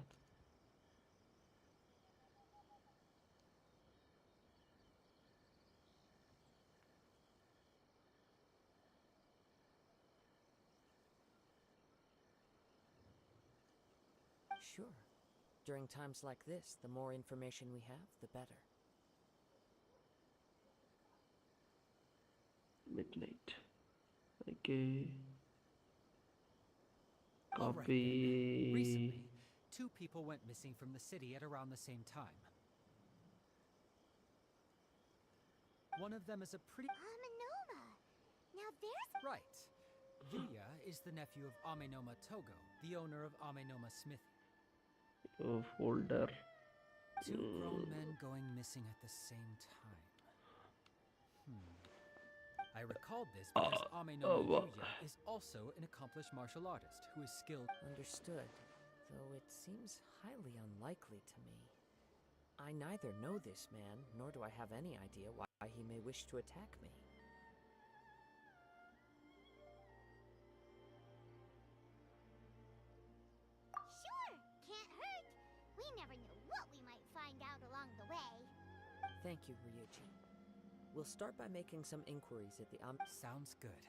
Sure. During times like this, the more information we have, the better. Midnight. Okay. All right, Copy. then. Recently, 2 people went missing from the city at around the same time. One of them is a pretty... Amenoma. Now there's... Right. Yuya is the nephew of Amenoma Togo, the owner of Amenoma Smith. Folder. 2 grown men going missing at the same time. I recalled this because Amenoma Yuya is also an accomplished martial artist who is skilled... Understood. Though it seems highly unlikely to me. I neither know this man, nor do I have any idea why he may wish to attack me. Sure, can't hurt. We never know what we might find out along the way. Thank you, Ryuji. We'll start by making some inquiries at the Sounds good.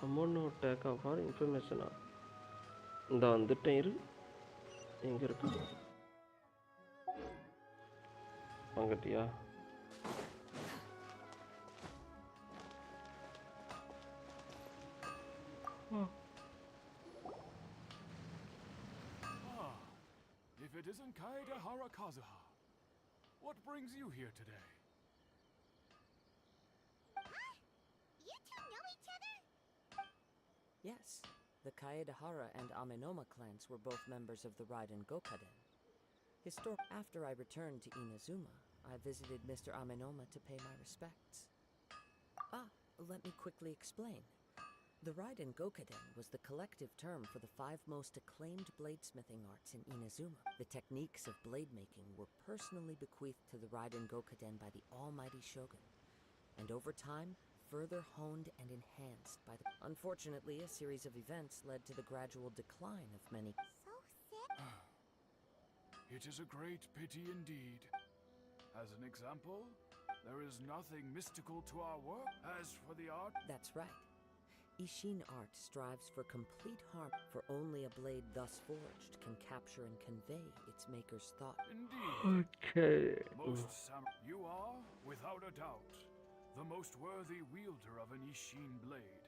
Amount take off or இன்ஃபர்மேஷனா இந்த வந்துட்டேன் இரு எங்கே இருக்கு வாங்கட்டியா If it isn't Kaedehara Kazuha, what brings you here today? You two know each other? Yes, the Kaedehara and Amenoma clans were both members of the Raiden Gokaden. After I returned to Inazuma, I visited Mr. Amenoma to pay my respects. Let me quickly explain. The Raiden Gokaden was the collective term for the 5 most acclaimed bladesmithing arts in Inazuma. The techniques of blade making were personally bequeathed to the Raiden Gokaden by the almighty Shogun, and over time, further honed and enhanced by the... Unfortunately, a series of events led to the gradual decline of many... So sick. It is a great pity indeed. As an example, there is nothing mystical to our work. As for the art... That's right. Ishin art strives for complete harm, for only a blade thus forged can capture and convey its maker's thought. Indeed. Okay. Most you are, without a doubt, the most worthy wielder of an Ishin blade.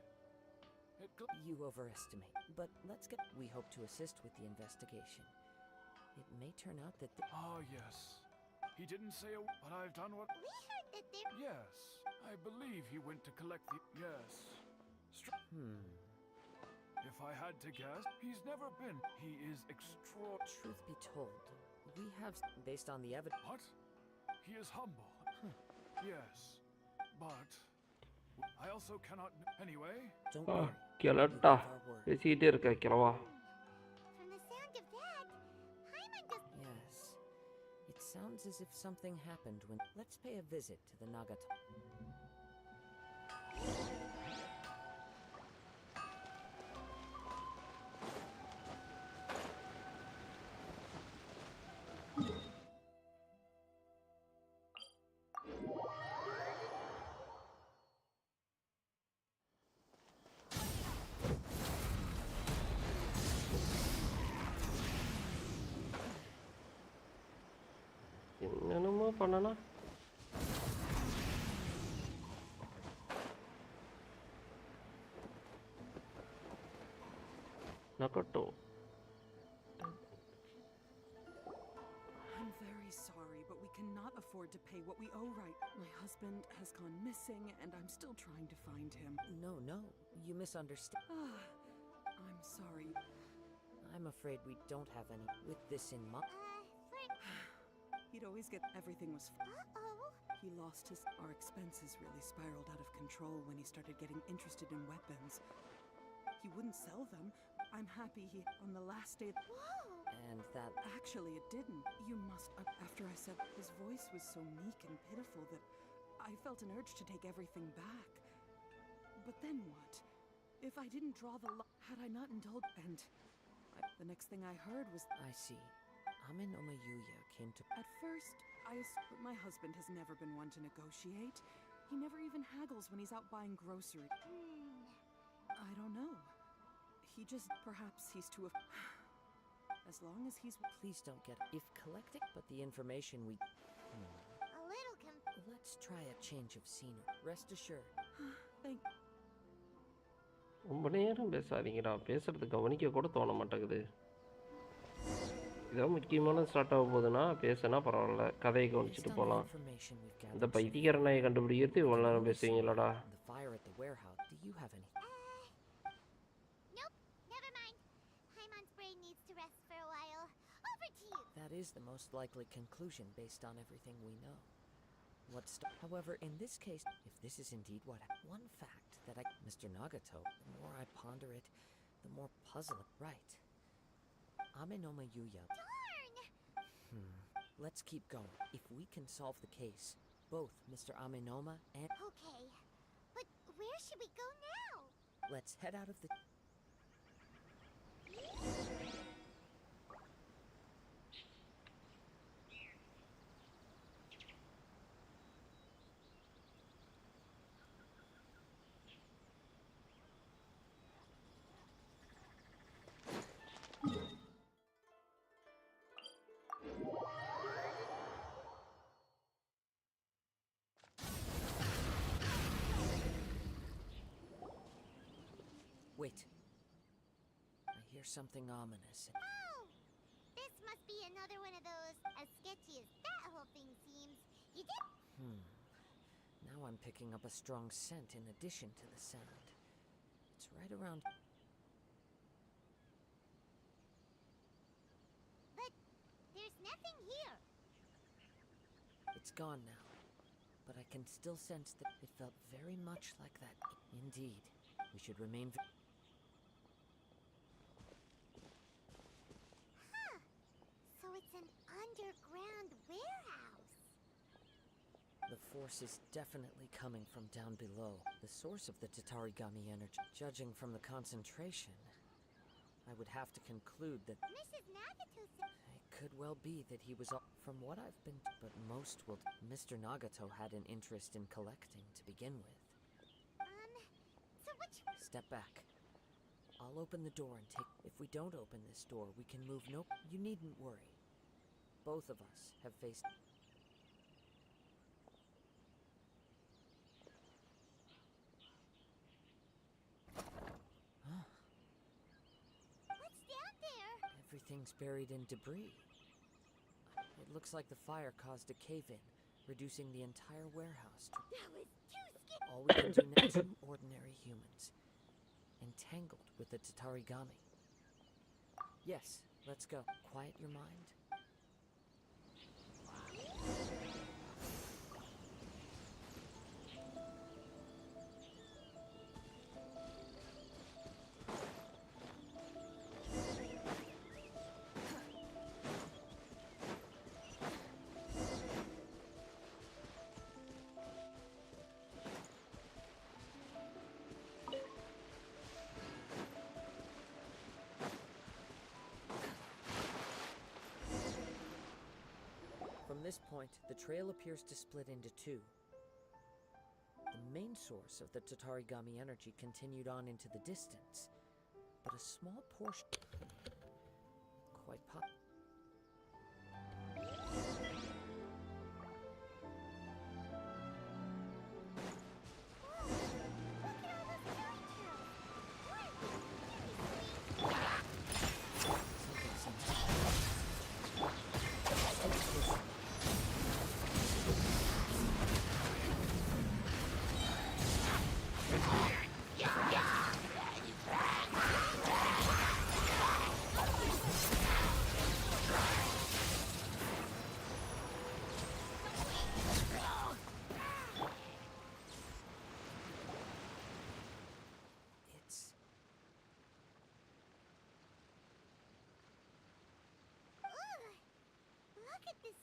You overestimate, but let's get... We hope to assist with the investigation. It may turn out that Yes. He didn't say a... But I've done what... We heard that there... Yes. I believe he went to collect the... Yes. If I had to guess, he's never been. He is Truth be told, we have... Based on the evidence... What? He is humble. Yes. But... I also cannot... Anyway... Don't worry. கிளட்டா பேசிக்கிட்டே இருக்க கிளவா. From the sound of that, Paimon does... Yes. It sounds as if something happened when... Let's pay a visit to the Nagato. என்னென்னமோ பண்ணனா நகட்டோ. I'm very sorry, but we cannot afford to pay what we owe right. My husband has gone missing, and I'm still trying to find him. No. You misunderstand. I'm sorry. I'm afraid we don't have any. With this in mind... He'd always get... Everything was... Uh-oh. He lost his... Our expenses really spiraled out of control when he started getting interested in weapons. He wouldn't sell them. I'm happy he... On the last day... Whoa. And that... Actually, it didn't. You must... After I said... His voice was so meek and pitiful that I felt an urge to take everything back. But then what? If I didn't draw the had I not indulged... And... the next thing I heard was... I see. Amenoma Yuya came to... At first, but my husband has never been one to negotiate. He never even haggles when he's out buying groceries. I don't know. He just... Perhaps he's too... As long as he's... Please don't get... If collecting... But the information we... A little Let's try a change of scenery. Rest assured. Thank... ரொம்ப நேரம் பேசாதீங்கடா. பேசுறது கவனிக்க கூட தோண மாட்டேங்குது. இதான் முக்கியமான start ஆக போகுதுன்னா பேசினா பரவாயில்ல, கதையை கவனிச்சுட்டு போகலாம். இந்த பைத்தியக்கார நாயை கண்டுபிடிக்கிறது இவ்வளோ நேரம் பேசுவீங்களாடா? Nope, never mind. Paimon's brain needs to rest for a while. Over to you. That is the most likely conclusion based on everything we know. However, in this case, if this is indeed what... One fact that Mr. Nagato, the more I ponder it, the more puzzling. Right. Amenoma Yuya. Darn! Let's keep going. If we can solve the case, both Mr. Amenoma and... Okay, but where should we go now? Let's head out of the... Wait. I hear something ominous. Oh! This must be another one of those, as sketchy as that whole thing seems. You did... Now I'm picking up a strong scent in addition to the sound. It's right around... But there's nothing here. It's gone now, but I can still sense that it felt very much like that. Indeed, we should remain. Huh. So it's an underground warehouse. The force is definitely coming from down below. The source of the Tatarigami energy. Judging from the concentration, I would have to conclude that Mrs. Nagato said... it could well be that he was from what I've been. But most will. Mr. Nagato had an interest in collecting to begin with. So which... Step back. I'll open the door and take. If we don't open this door, we can move. Nope. You needn't worry. Both of us have faced. What's down there? Everything's buried in debris. It looks like the fire caused a cave-in, reducing the entire warehouse. That was too scary. All we can do now, two ordinary humans, entangled with the Tatarigami. Yes, let's go. Quiet your mind. From this point, the trail appears to split into two. The main source of the Tatarigami energy continued on into the distance, but a small portion... quite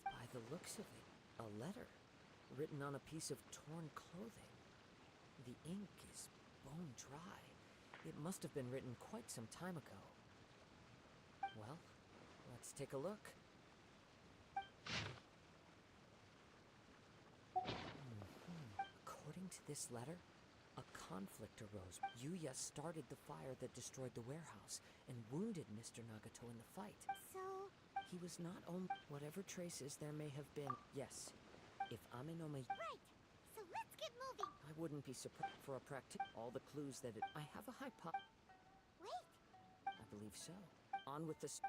By the looks of it, a letter written on a piece of torn clothing. The ink is bone dry. It must have been written quite some time ago. Well, let's take a look. According to this letter, a conflict arose. Yuya started the fire that destroyed the warehouse and wounded Mr. Nagato in the fight. So... He was not only... Whatever traces there may have been... Yes, if Amenome... Right! So let's get moving! I wouldn't be surprised for a all the clues that it... I have a Wait! I believe so. On with this...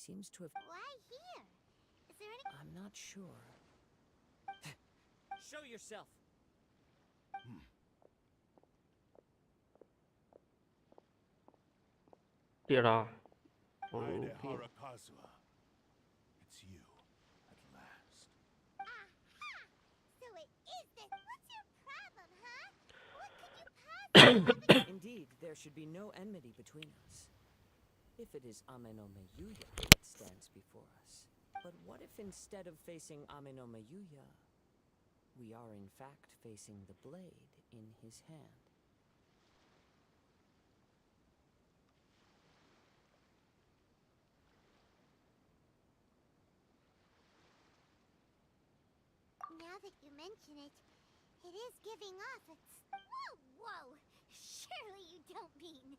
Seems to have... Why here? Is there any... I'm not sure. Show yourself! Tira. Kaede Harakazuha. It's you, at last. Aha! So it is this... What's your problem, huh? What could you possibly... Indeed, there should be no enmity between us. If it is Amenome Yuya that stands before us. But what if instead of facing Amenome Yuya, we are in fact facing the blade in his hand? Now that you mention it, it is giving off its... Whoa, whoa! Surely you don't mean...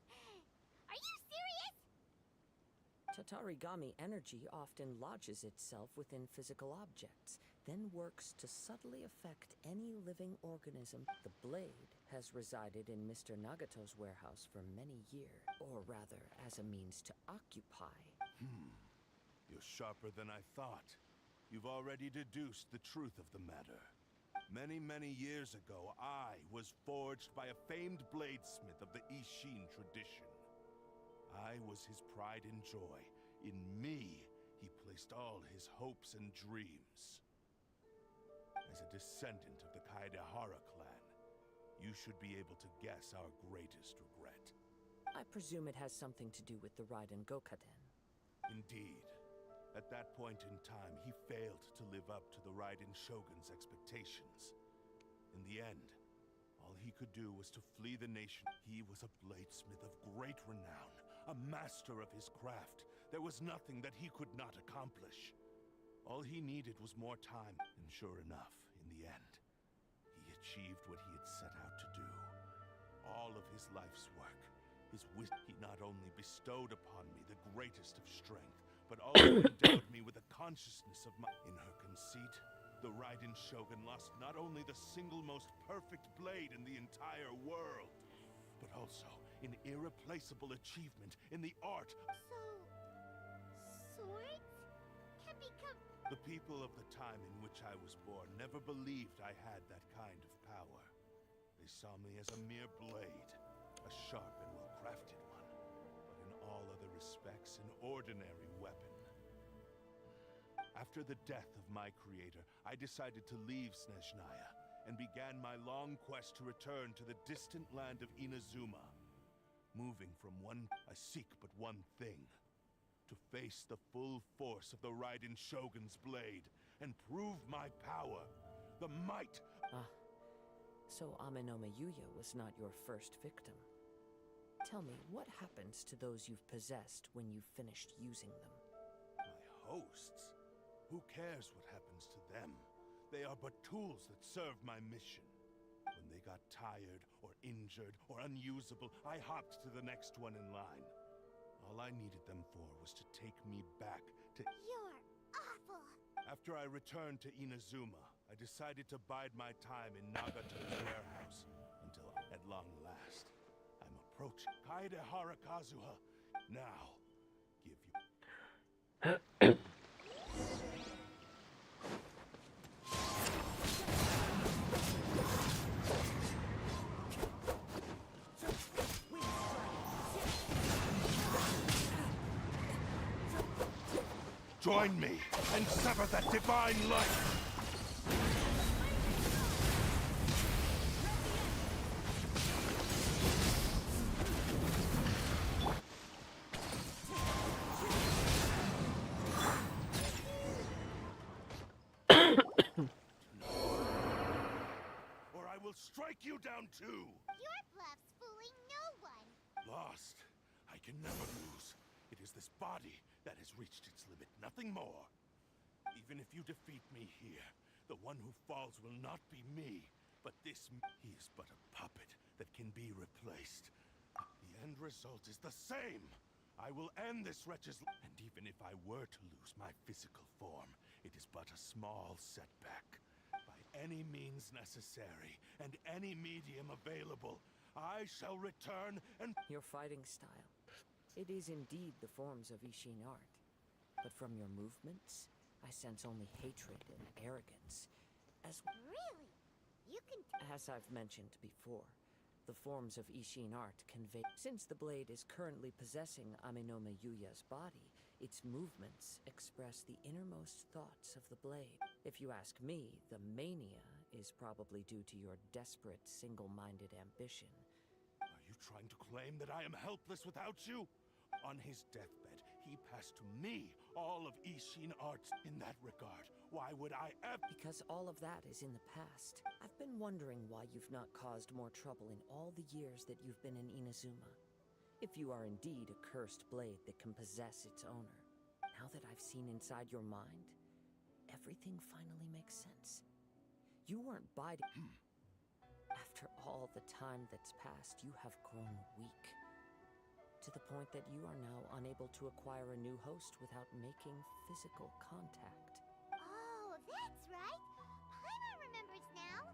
Are you serious? Tatarigami energy often lodges itself within physical objects, then works to subtly affect any living organism. The blade has resided in Mr. Nagato's warehouse for many years, or rather, as a means to occupy. You're sharper than I thought. You've already deduced the truth of the matter. Many, many years ago, I was forged by a famed bladesmith of the Ishin tradition. I was his pride and joy. In me, he placed all his hopes and dreams. As a descendant of the Kaedehara clan, you should be able to guess our greatest regret. I presume it has something to do with the Raiden Gokaden. Indeed. At that point in time, he failed to live up to the Raiden Shogun's expectations. In the end, all he could do was to flee the nation. He was a bladesmith of great renown, a master of his craft. There was nothing that he could not accomplish. All he needed was more time, and sure enough, in the end, he achieved what he had set out to do. All of his life's work, his wisdom, he not only bestowed upon me the greatest of strength, but also endowed me with a consciousness of my... In her conceit, the Raiden Shogun lost not only the single most perfect blade in the entire world, but also an irreplaceable achievement in the art. So... swords can become... The people of the time in which I was born never believed I had that kind of power. They saw me as a mere blade, a sharp and well-crafted one, but in all other respects an ordinary weapon. After the death of my creator, I decided to leave Snezhnaya and began my long quest to return to the distant land of Inazuma. Moving from I seek but one thing: to face the full force of the Raiden Shogun's blade and prove my power, the might... So Amenome Yuya was not your first victim. Tell me, what happens to those you've possessed when you've finished using them? My hosts? Who cares what happens to them? They are but tools that serve my mission. When they got tired, or injured, or unusable, I hopped to the next one in line. All I needed them for was to take me back to... You're awful! After I returned to Inazuma, I decided to bide my time in Nagato's warehouse until, at long last, I'm approaching Kaedehara Kazuha. Now, give you... Join me and sever that divine light! Or I will strike you down too! Your bluff's fooling no one! Lost. I can never lose. It is this body that has reached its limit, nothing more. Even if you defeat me here, the one who falls will not be me, but this... He is but a puppet that can be replaced. The end result is the same! I will end this wretch's... And even if I were to lose my physical form, it is but a small setback. By any means necessary, and any medium available, I shall return and... Your fighting style. It is indeed the forms of Ishin art. But from your movements, I sense only hatred and arrogance. Really? You can... As I've mentioned before, the forms of Ishin art convey... Since the blade is currently possessing Amenome Yuya's body, its movements express the innermost thoughts of the blade. If you ask me, the mania is probably due to your desperate, single-minded ambition. Are you trying to claim that I am helpless without you? On his deathbed, he passed to me all of Ishin arts. In that regard, why would I ever... Because all of that is in the past. I've been wondering why you've not caused more trouble in all the years that you've been in Inazuma. If you are indeed a cursed blade that can possess its owner. Now that I've seen inside your mind, everything finally makes sense. You weren't biding... After all the time that's passed, you have grown weak. To the point that you are now unable to acquire a new host without making physical contact. Oh, that's right. Paimon remembers now.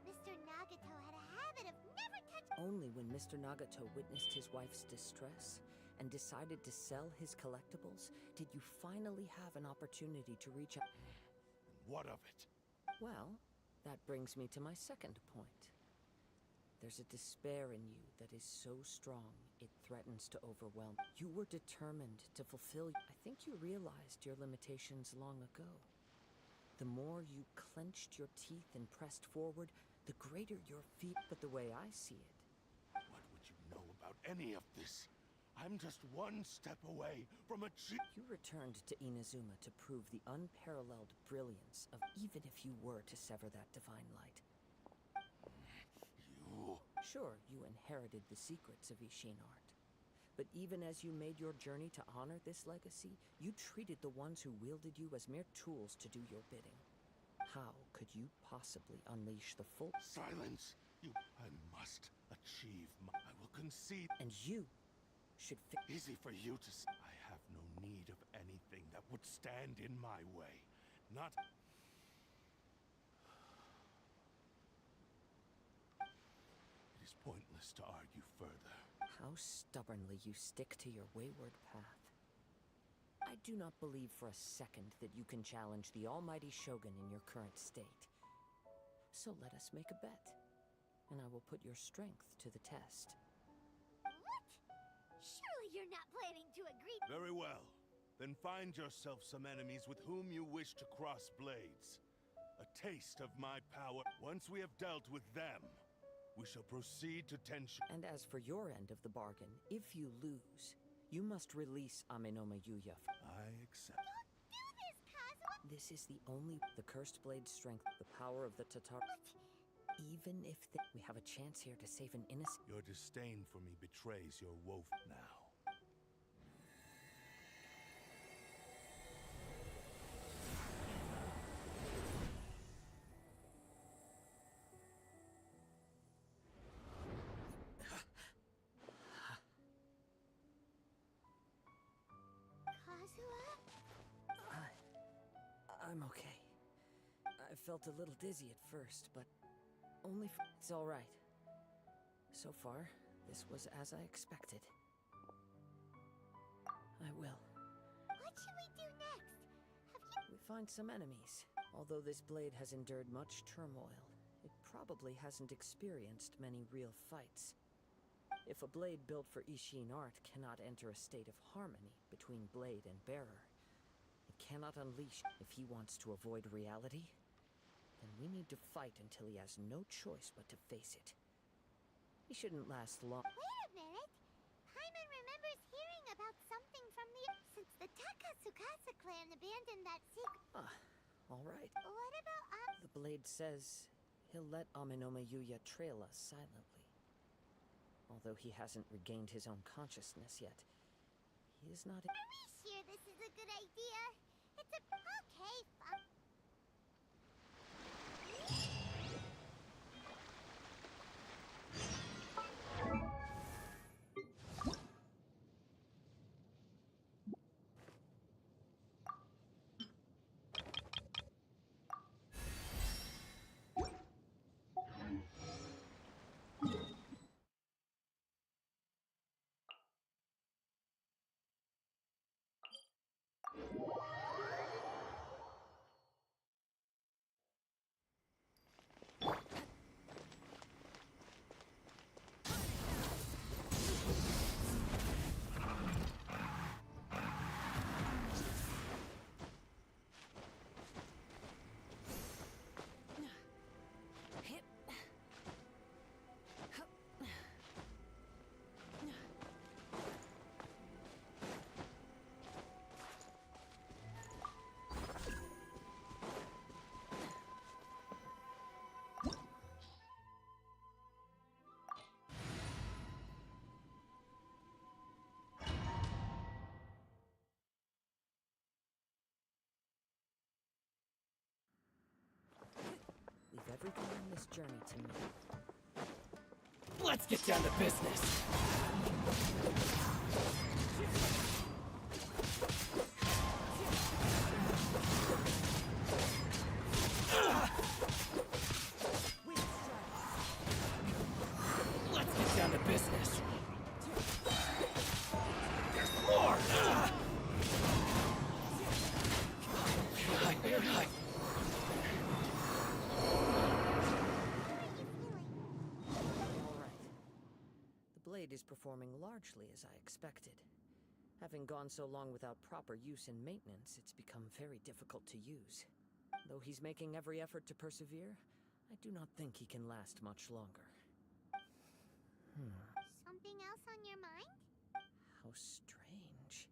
Mr. Nagato had a habit of never touching. Only when Mr. Nagato witnessed his wife's distress and decided to sell his collectibles did you finally have an opportunity to reach out. What of it? Well, that brings me to my second point. There's a despair in you that is so strong it threatens to overwhelm. You were determined to fulfill. I think you realized your limitations long ago. The more you clenched your teeth and pressed forward, the greater your feat. But the way I see it, What would you know about any of this? I'm just one step away from you returned to Inazuma to prove the unparalleled brilliance of even if you were to sever that divine light. You... Sure, you inherited the secrets of Ishin art. But even as you made your journey to honor this legacy, you treated the ones who wielded you as mere tools to do your bidding. How could you possibly unleash the full... Silence! I must achieve I will concede... And you should Easy for you to I have no need of anything that would stand in my way. Not... It is pointless to argue further. How stubbornly you stick to your wayward path. I do not believe for a second that you can challenge the almighty Shogun in your current state. So let us make a bet, and I will put your strength to the test. What? Surely you're not planning to agree. Very well. Then find yourself some enemies with whom you wish to cross blades. A taste of my power. Once we have dealt with them, we shall proceed to tension. And as for your end of the bargain, if you lose, you must release Amenoma Yuya. I accept. Don't do this, Kazuha! This is the cursed blade's strength, the power of the Tatar. Even if we have a chance here to save an innocent... Your disdain for me betrays your woe now. I'm okay. I felt a little dizzy at first, but only it's all right. So far, this was as I expected. I will. What should we do next? We find some enemies. Although this blade has endured much turmoil, it probably hasn't experienced many real fights. If a blade built for Ishin art cannot enter a state of harmony between blade and bearer, it cannot unleash. If he wants to avoid reality, then we need to fight until he has no choice but to face it. He shouldn't last long. Wait a minute! Paimon remembers hearing about something from the... Since the Takatsukasa clan abandoned that secret... All right. What about The blade says he'll let Amenoma Yuya trail us silently. Although he hasn't regained his own consciousness yet, he is not... Are we sure this is a good idea? It's a... Okay, fine. Leave everything on this journey to me. Let's get down to business. Let's get down to business. There's more! Hi. The blade is performing largely as I expected. Having gone so long without proper use and maintenance, it's become very difficult to use. Though he's making every effort to persevere, I do not think he can last much longer. Something else on your mind? How strange.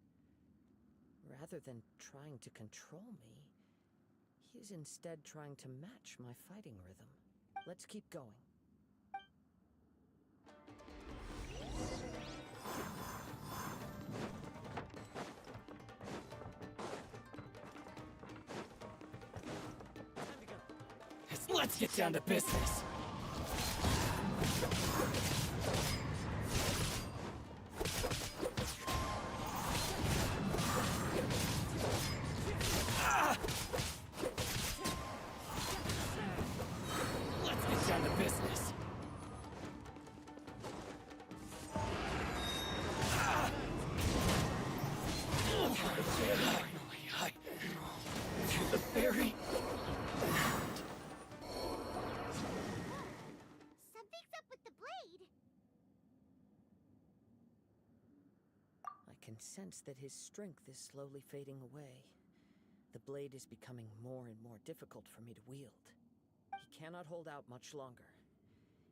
Rather than trying to control me, he is instead trying to match my fighting rhythm. Let's keep going. Let's get down to business. Let's get down to business. The fairy. Something's up with the blade. I can sense that his strength is slowly fading away. The blade is becoming more and more difficult for me to wield. He cannot hold out much longer.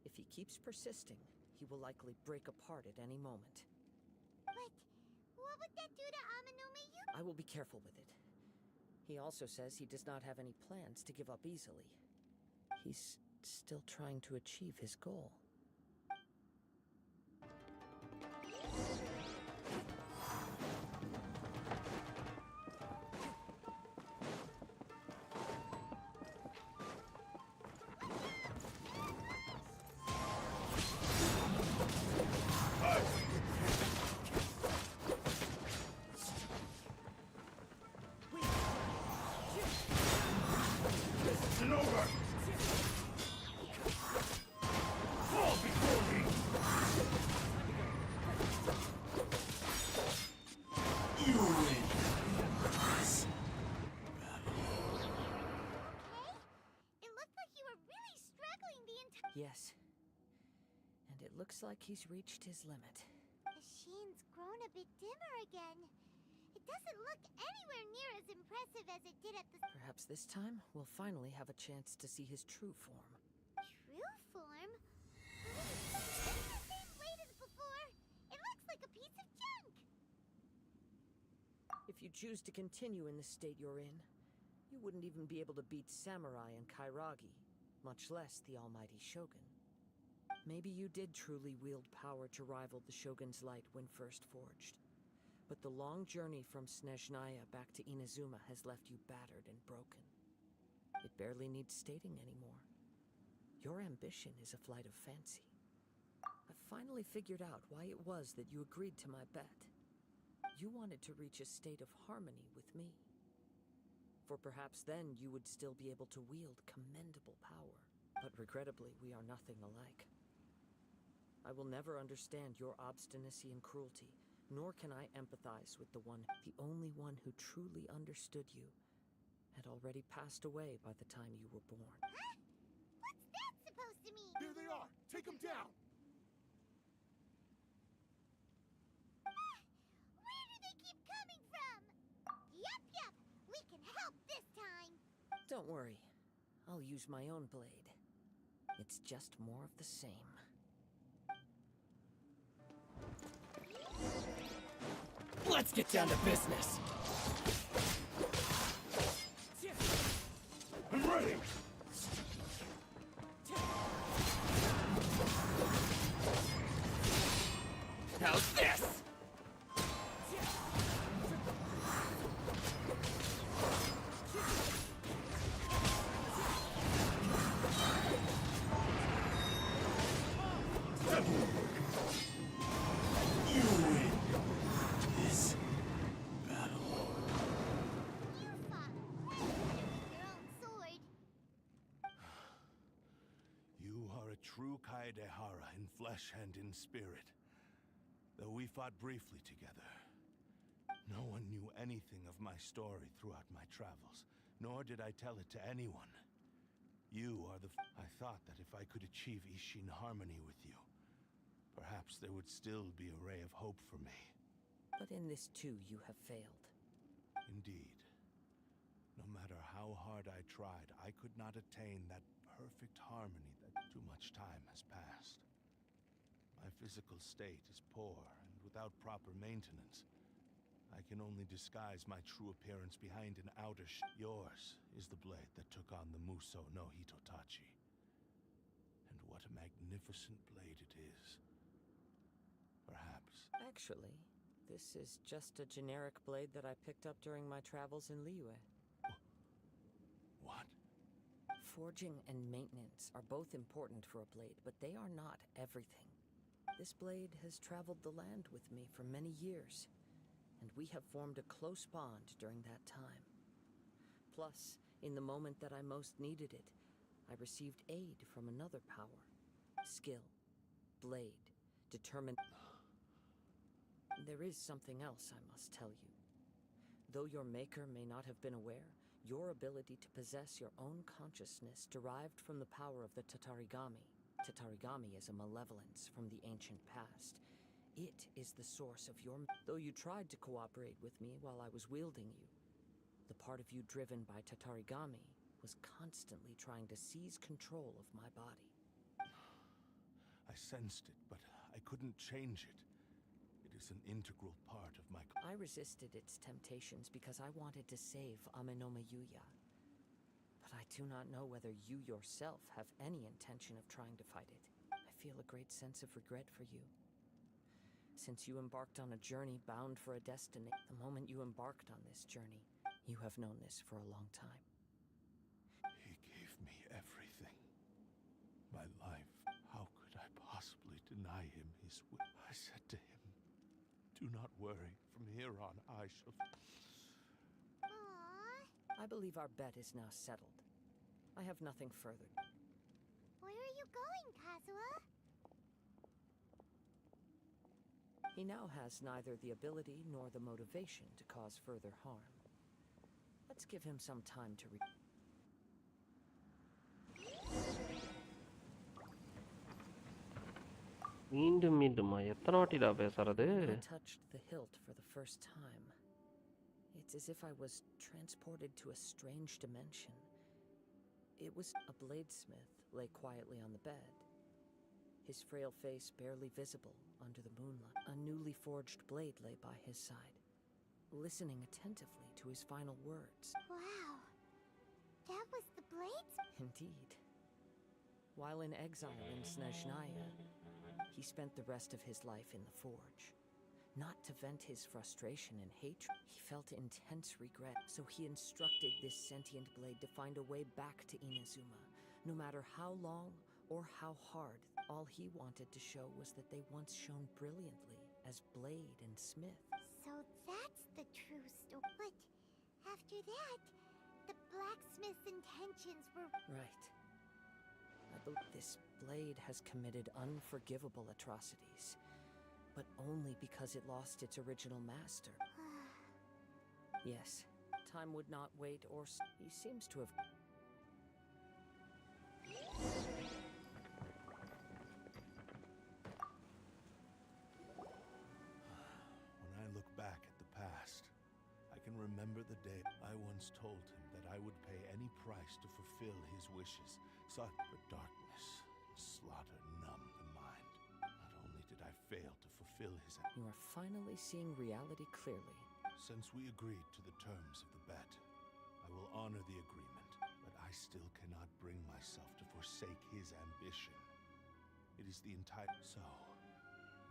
If he keeps persisting, he will likely break apart at any moment. But what would that do to Amanome? I will be careful with it. He also says he does not have any plans to give up easily. He's still trying to achieve his goal. Yes. And it looks like he's reached his limit. The sheen's grown a bit dimmer again. It doesn't look anywhere near as impressive as it did at the... Perhaps this time, we'll finally have a chance to see his true form. True form? It's the same blade as before. It looks like a piece of junk. If you choose to continue in the state you're in, you wouldn't even be able to beat Samurai and Kairagi, much less the almighty Shogun. Maybe you did truly wield power to rival the Shogun's light when first forged. But the long journey from Snezhnaya back to Inazuma has left you battered and broken. It barely needs stating anymore. Your ambition is a flight of fancy. I've finally figured out why it was that you agreed to my bet. You wanted to reach a state of harmony with me. For perhaps then you would still be able to wield commendable power. But regrettably, we are nothing alike. I will never understand your obstinacy and cruelty, nor can I empathize with the only one who truly understood you, had already passed away by the time you were born. Huh? What's that supposed to mean? Here they are! Take them down! Where do they keep coming from? Yup, we can help this time. Don't worry, I'll use my own blade. It's just more of the same. Let's get down to business. I'm ready! How's this? Zeb-Blitz! a true Kaedehara in flesh and in spirit. Though we fought briefly together, no one knew anything of my story throughout my travels, nor did I tell it to anyone. You are the I thought that if I could achieve Ishin harmony with you, perhaps there would still be a ray of hope for me. But in this too, you have failed. Indeed. No matter how hard I tried, I could not attain that perfect harmony that too much time has passed. My physical state is poor, and without proper maintenance, I can only disguise my true appearance behind an outer Yours is the blade that took on the Muso no Hitotachi. And what a magnificent blade it is. Perhaps. Actually, this is just a generic blade that I picked up during my travels in Liyue. What? Forging and maintenance are both important for a blade, but they are not everything. This blade has traveled the land with me for many years, and we have formed a close bond during that time. Plus, in the moment that I most needed it, I received aid from another power. Skill, blade, determined. There is something else I must tell you. Though your maker may not have been aware, your ability to possess your own consciousness derived from the power of the Tatarigami. Tatarigami is a malevolence from the ancient past. It is the source of your... Though you tried to cooperate with me while I was wielding you, the part of you driven by Tatarigami was constantly trying to seize control of my body. I sensed it, but I couldn't change it. It is an integral part of my... I resisted its temptations because I wanted to save Amenoma Yuya. But I do not know whether you yourself have any intention of trying to fight it. I feel a great sense of regret for you. Since you embarked on a journey bound for a destiny, the moment you embarked on this journey, you have known this for a long time. He gave me everything. My life. How could I possibly deny him his will? I said to him, do not worry. From here on, I shall... Aww. I believe our bet is now settled. I have nothing further. Where are you going, Kazuha? He now has neither the ability nor the motivation to cause further harm. Let's give him some time to மீண்டும் மீண்டுமா எத்தனை வாட்டிடா பேசுறது? I touched the hilt for the first time. It's as if I was transported to a strange dimension. It was a bladesmith lay quietly on the bed, his frail face barely visible under the moonlight. A newly forged blade lay by his side, listening attentively to his final words. Wow. That was the blades? Indeed. While in exile in Snezhnaya, he spent the rest of his life in the forge. Not to vent his frustration and hatred, he felt intense regret, so he instructed this sentient blade to find a way back to Inazuma. No matter how long or how hard, all he wanted to show was that they once shone brilliantly as blade and smith. So that's the true story. But after that, the blacksmith's intentions were... Right. I believe this blade has committed unforgivable atrocities, but only because it lost its original master. Yes, time would not wait or... He seems to have... When I look back at the past, I can remember the day I once told him that I would pay any price to fulfill his wishes. But darkness and slaughter numbed the mind. Not only did I fail to fulfill his... You are finally seeing reality clearly. Since we agreed to the terms of the bet, I will honor the agreement, but I still cannot bring myself to forsake his ambition. It is the entire... So,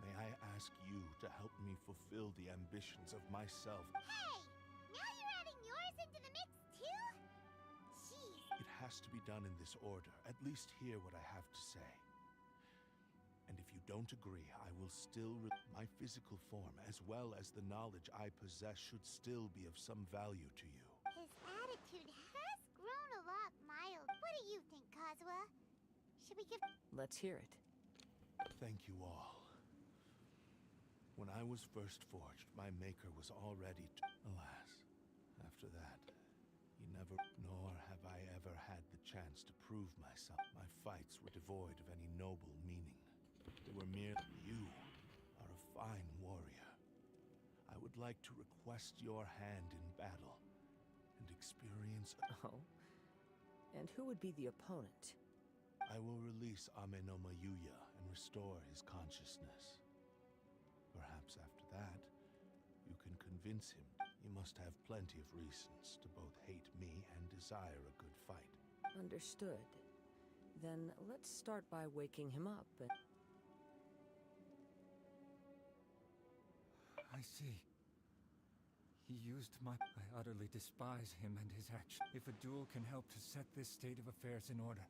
may I ask you to help me fulfill the ambitions of myself? Hey! Now you're adding yours into the mix, too? Jeez. It has to be done in this order. At least hear what I have to say. And if you don't agree, I will still... My physical form, as well as the knowledge I possess, should still be of some value to you. His attitude has grown a lot mild. What do you think, Kazuha? Should we give... Let's hear it. Thank you all. When I was first forged, my maker was already alas, after that, he never... Nor have I ever had the chance to prove myself. My fights were devoid of any noble meaning. They were mere... You are a fine warrior. I would like to request your hand in battle and experience... Oh? And who would be the opponent? I will release Amenoma Yuya and restore his consciousness. Perhaps after that, you can convince him. He must have plenty of reasons to both hate me and desire a good fight. Understood. Then let's start by waking him up and... I see. He used my... I utterly despise him and his action. If a duel can help to set this state of affairs in order,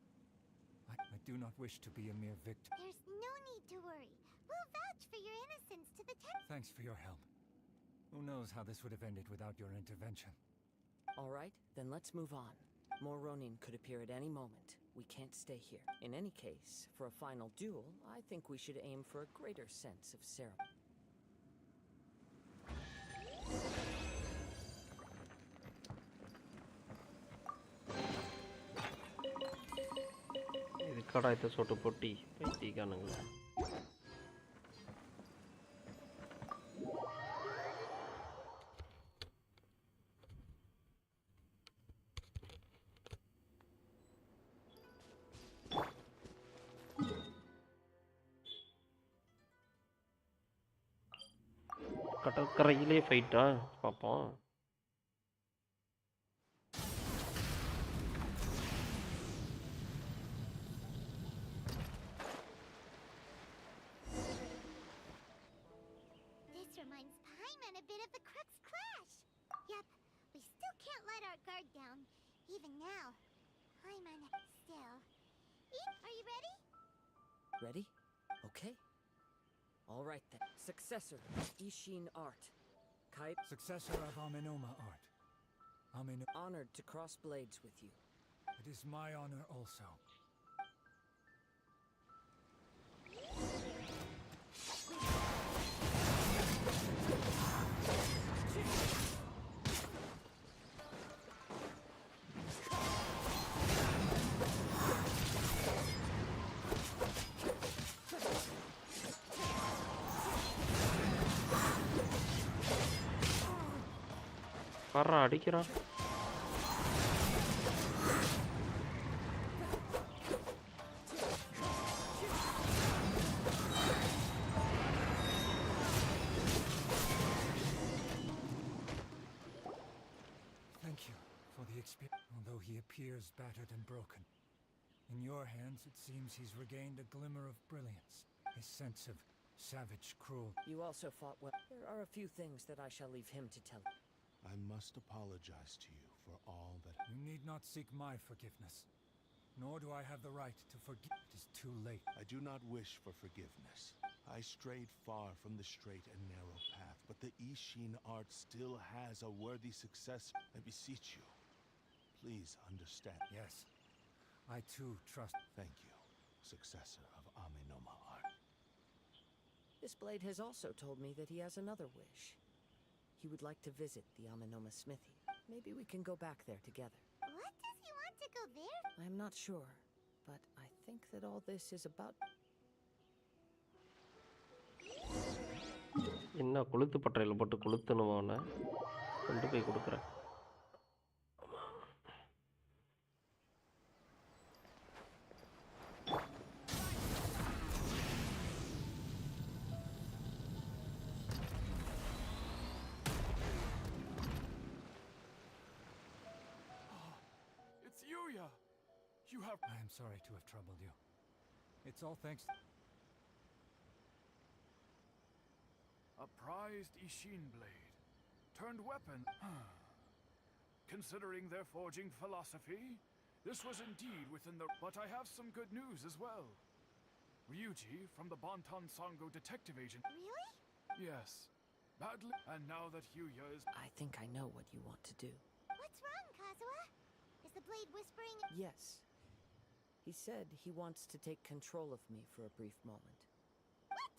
I do not wish to be a mere victim. There's no need to worry. We'll vouch for your innocence to the Thanks for your help. Who knows how this would have ended without your intervention. All right, then let's move on. More Ronin could appear at any moment. We can't stay here. In any case, for a final duel, I think we should aim for a greater sense of ceremony. கடாயத்தை சொட்டு பொட்டி பைத்தியக்கானுங்களா. கடற்கரையிலே ஃபைட்டா பார்ப்போம். This reminds Paimon a bit of the Crux Clash. Yep, we still can't let our guard down. Even now. Paimon still. Are you ready? Ready? Okay. All right then. Successor, Ishin Art. Kite. Successor of Amenoma Art. Honored to cross blades with you. It is my honor also. கர்றா அடிக்கிறான். Thank you for the experience. Although he appears battered and broken, in your hands it seems he's regained a glimmer of brilliance, a sense of savage cruelty. You also fought well. There are a few things that I shall leave him to tell you. I must apologize to you for all that... You need not seek my forgiveness, nor do I have the right to forgive. It is too late. I do not wish for forgiveness. I strayed far from the straight and narrow path, but the Ishin Art still has a worthy successor. I beseech you, please understand. Yes, I too trust. Thank you, successor of Amenoma Art. This blade has also told me that he has another wish. He would like to visit the Amenoma smithy. Maybe we can go back there together. What does he want to go there? I'm not sure, but I think that all this is about... என்ன கொளுத்து பட்டறையில் போட்டு கொளுத்துணுவான கொண்டு போய் கொடுக்குறேன். It's Yuya! You have... I am sorry to have troubled you. It's all thanks to... A prized Ishin blade. Turned weapon. Considering their forging philosophy, this was indeed within the... But I have some good news as well. Ryuji from the Bonton Sango detective agent... Really? Yes. Badly... And now that Yuya is... I think I know what you want to do. What's wrong, Kazuha? Is the blade whispering? Yes. He said he wants to take control of me for a brief moment. What?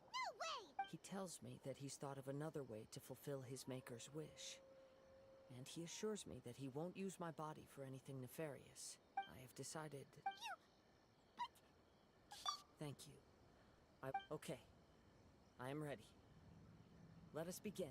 No way! He tells me that he's thought of another way to fulfill his maker's wish. And he assures me that he won't use my body for anything nefarious. I have decided... Thank you. Okay. I am ready. Let us begin.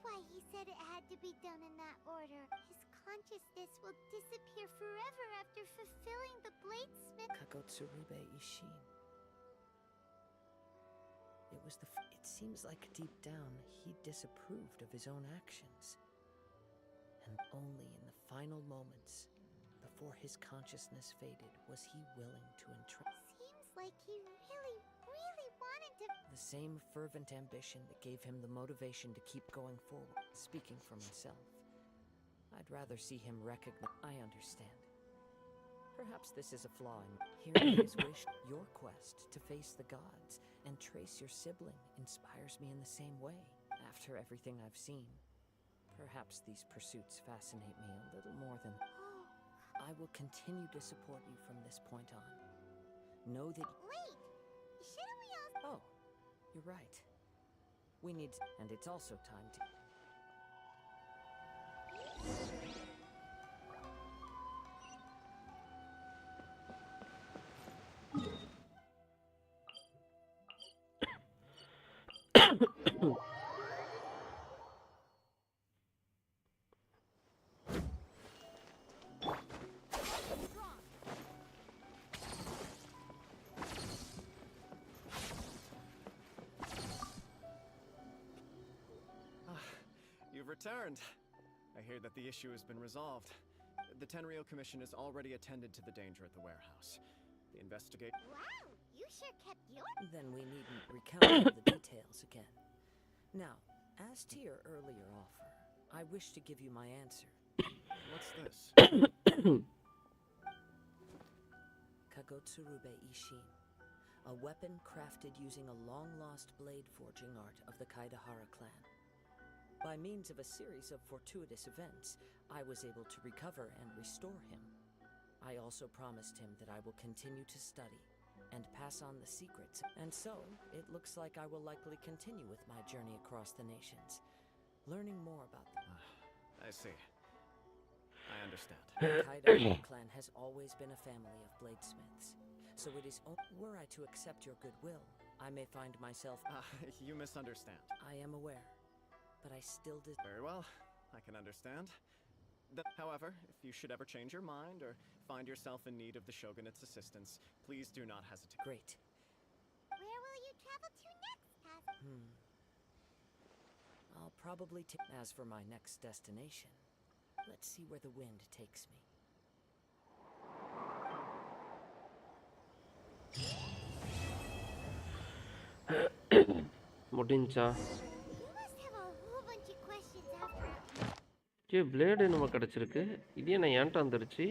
Why he said it had to be done in that order. His consciousness will disappear forever after fulfilling the bladesmith. Kagotsurube Ishin. It seems like deep down he disapproved of his own actions. And only in the final moments, before his consciousness faded, was he willing to entrust. Seems like he really wanted to... The same fervent ambition that gave him the motivation to keep going forward. Speaking for myself, I'd rather see him recognize... I understand. Perhaps this is a flaw in hearing his wish. Your quest to face the gods and trace your sibling inspires me in the same way. After everything I've seen, perhaps these pursuits fascinate me a little more than... I will continue to support you from this point on. Know that... Wait! Shouldn't we all... Oh, you're right. We need... And it's also time to... You've returned. I hear that the issue has been resolved. The Tenryou Commission has already attended to the danger at the warehouse. The investigate... Wow! You sure kept your... Then we needn't recount all the details again. Now, as to your earlier offer, I wish to give you my answer. What's this? Kagotsurube Ishin. A weapon crafted using a long-lost blade forging art of the Kaidahara clan. By means of a series of fortuitous events, I was able to recover and restore him. I also promised him that I will continue to study and pass on the secrets, and so it looks like I will likely continue with my journey across the nations, learning more about them. I see. I understand. The Kaidahara clan has always been a family of bladesmiths, so it is were I to accept your goodwill, I may find myself... You misunderstand. I am aware. But I still did. Very well, I can understand. However, if you should ever change your mind or find yourself in need of the Shogunate's assistance, please do not hesitate. Great. Where will I'll probably as for my next destination, let's see where the wind takes me. முடிஞ்சா You must have a whole bunch of questions after. A blade நம்ம கிடச்சிருக்கு இது என்ன ஏன்ட்ட வந்துருச்சு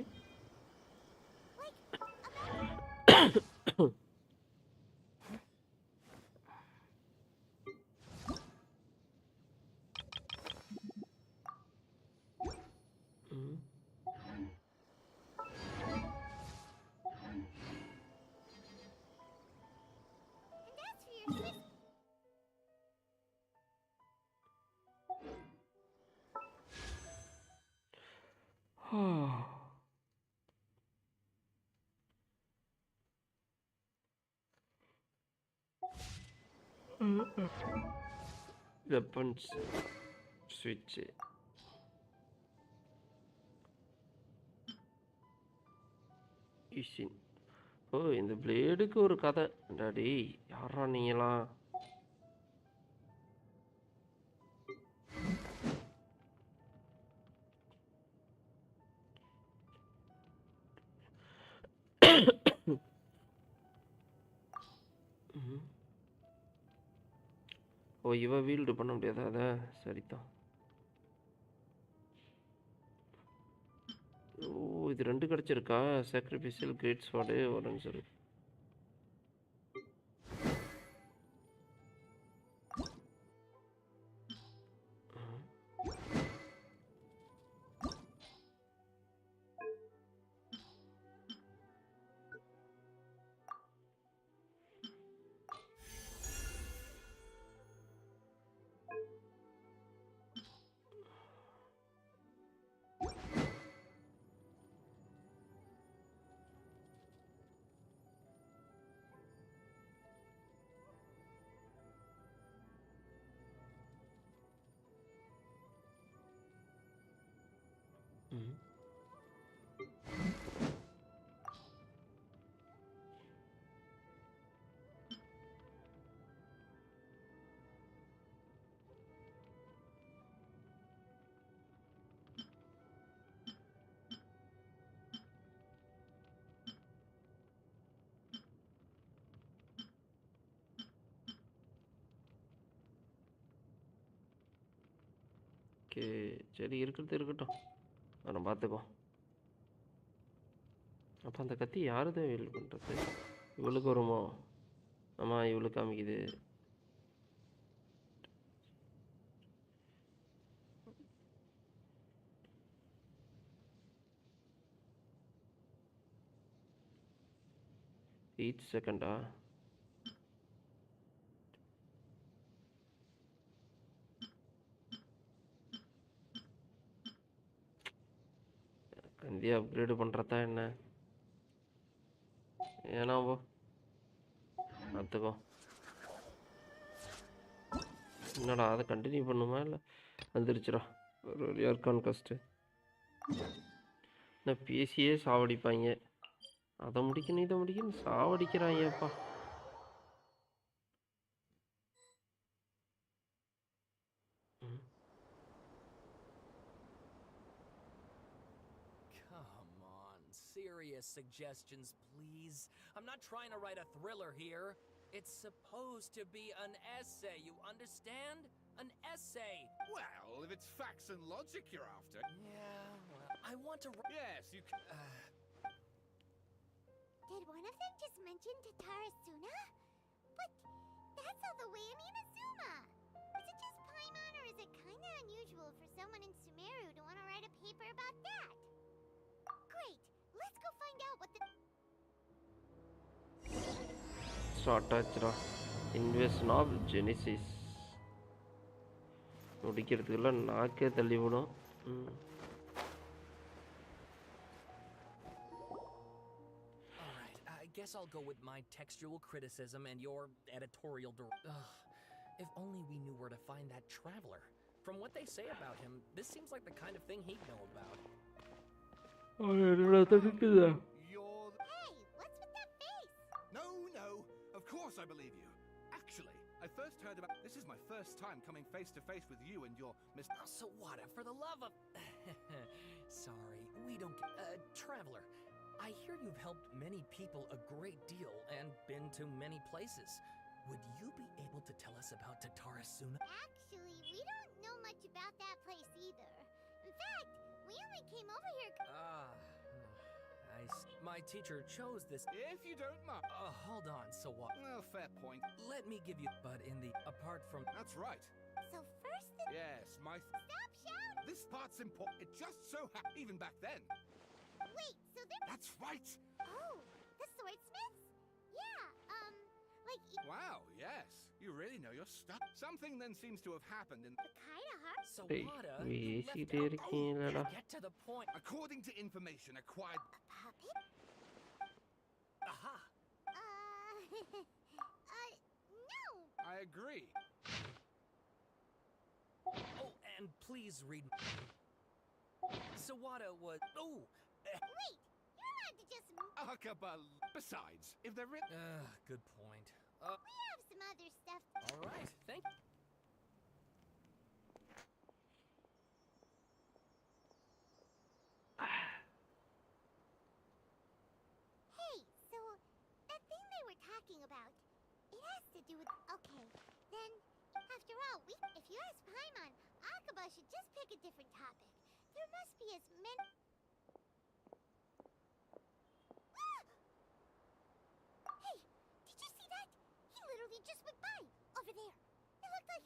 weapons ஸ்விட்சு ஈஷின் ஓ இந்த பிளேடுக்கு ஒரு கதை டாடி யாரா நீங்களாம் ஓ இவ வீல்டு பண்ண முடியாதா அதை சரிதான் ஓ இது ரெண்டு கிடச்சிருக்கா சாக்ரிஃபைஷியல் கிரேட் ஸ்வாடு ஒரு நிமிஷம் ஓகே சரி இருக்கட்டும் நம்ம பார்த்துக்கோ அப்போ அந்த கத்தி யாரு தான் வீல் பண்ணுறது இவளுக்கு வருமோ ஆமாம் இவளுக்கு காமிக்குது each செகண்டா கந்தியா அப்கிரேடு பண்ணுறதா என்ன ஏன்னா போ பார்த்துக்கோ என்னடா அதை கண்டினியூ பண்ணுமா இல்லை வந்துருச்சுடா ஒரு வழியாக கான்கஸ்ட்டு நான் பேசியே சாவடிப்பாங்க அதை முடிக்கணும் இதை முடிக்கணும் சாவடிக்கிறாங்கப்பா Serious suggestions, please. I'm not trying to write a thriller here. It's supposed to be an essay, you understand? An essay. Well, if it's facts and logic you're after. Yeah, well, I want to. Yes, you can. Did one of them just mention Tatarasuna? But that's all the way in Inazuma. Is it just Paimon, or is it kinda unusual for someone in Sumeru to want to write a paper about that? Great. Let's go find out what the... Start ஆச்சுடா invest of genesis முடிக்கிறதுக்குள்ள நாக்கே தள்ளி விடும் I guess I'll go with my textual criticism and your editorial if only we knew where to find that traveler. From what they say about him, this seems like the kind of thing he'd know about. Hey, what's with that face? No, of course I believe you. Actually, I first heard about... This is my first time coming face to face with you and your Mr. Oh, Sawada, for the love of... Sorry, we don't... Traveler, I hear you've helped many people a great deal and been to many places. Would you be able to tell us about Tatarasuna? Actually, we don't know much about that place either. In fact, we only came over here... My teacher chose this... If you don't mind... hold on, Sawada. Well, fair point. Let me give you... But in the... Apart from... That's right. So first the... Yes, my... Stop shouting! This part's important. It just so even back then. Wait, so there... That's right! Oh, the swordsmiths? Yeah, like... Wow, yes. You really know your stuff. Something then seems to have happened in... The Kaida Heart? Sawada, Hey, you left பேசிட்டே இருக்கீங்களா? Get to the point. According to information acquired... A puppet? Aha! No! I agree. Oh, and please read... Sawada was... Oh! Wait! You're allowed to just... Akabal. Besides, if they're in... Good point. We have some other stuff... Alright, thank you. Hey, so... That thing they were talking about... It has to do with... Okay, then... After all, if you ask Paimon, Akaba should just pick a different topic. There must be as many... Hey, did you see that? He literally just went by, over there. It looked like...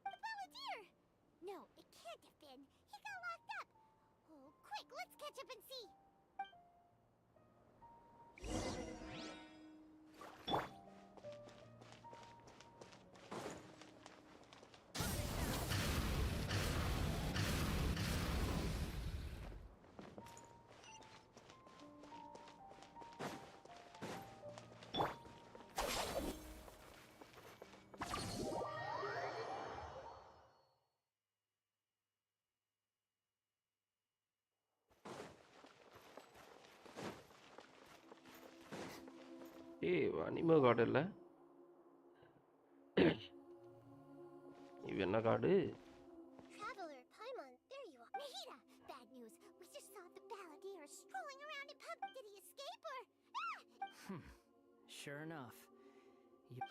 The Balladeer! No, it can't have been. He got locked up. Oh, quick, let's catch up and see. ஏய் அனிம card இல்லை இது என்ன card Traveler, Paimon, there you are. Nahida, bad news. We just saw the Balladeer strolling around in pub. Did he escape or... Sure enough.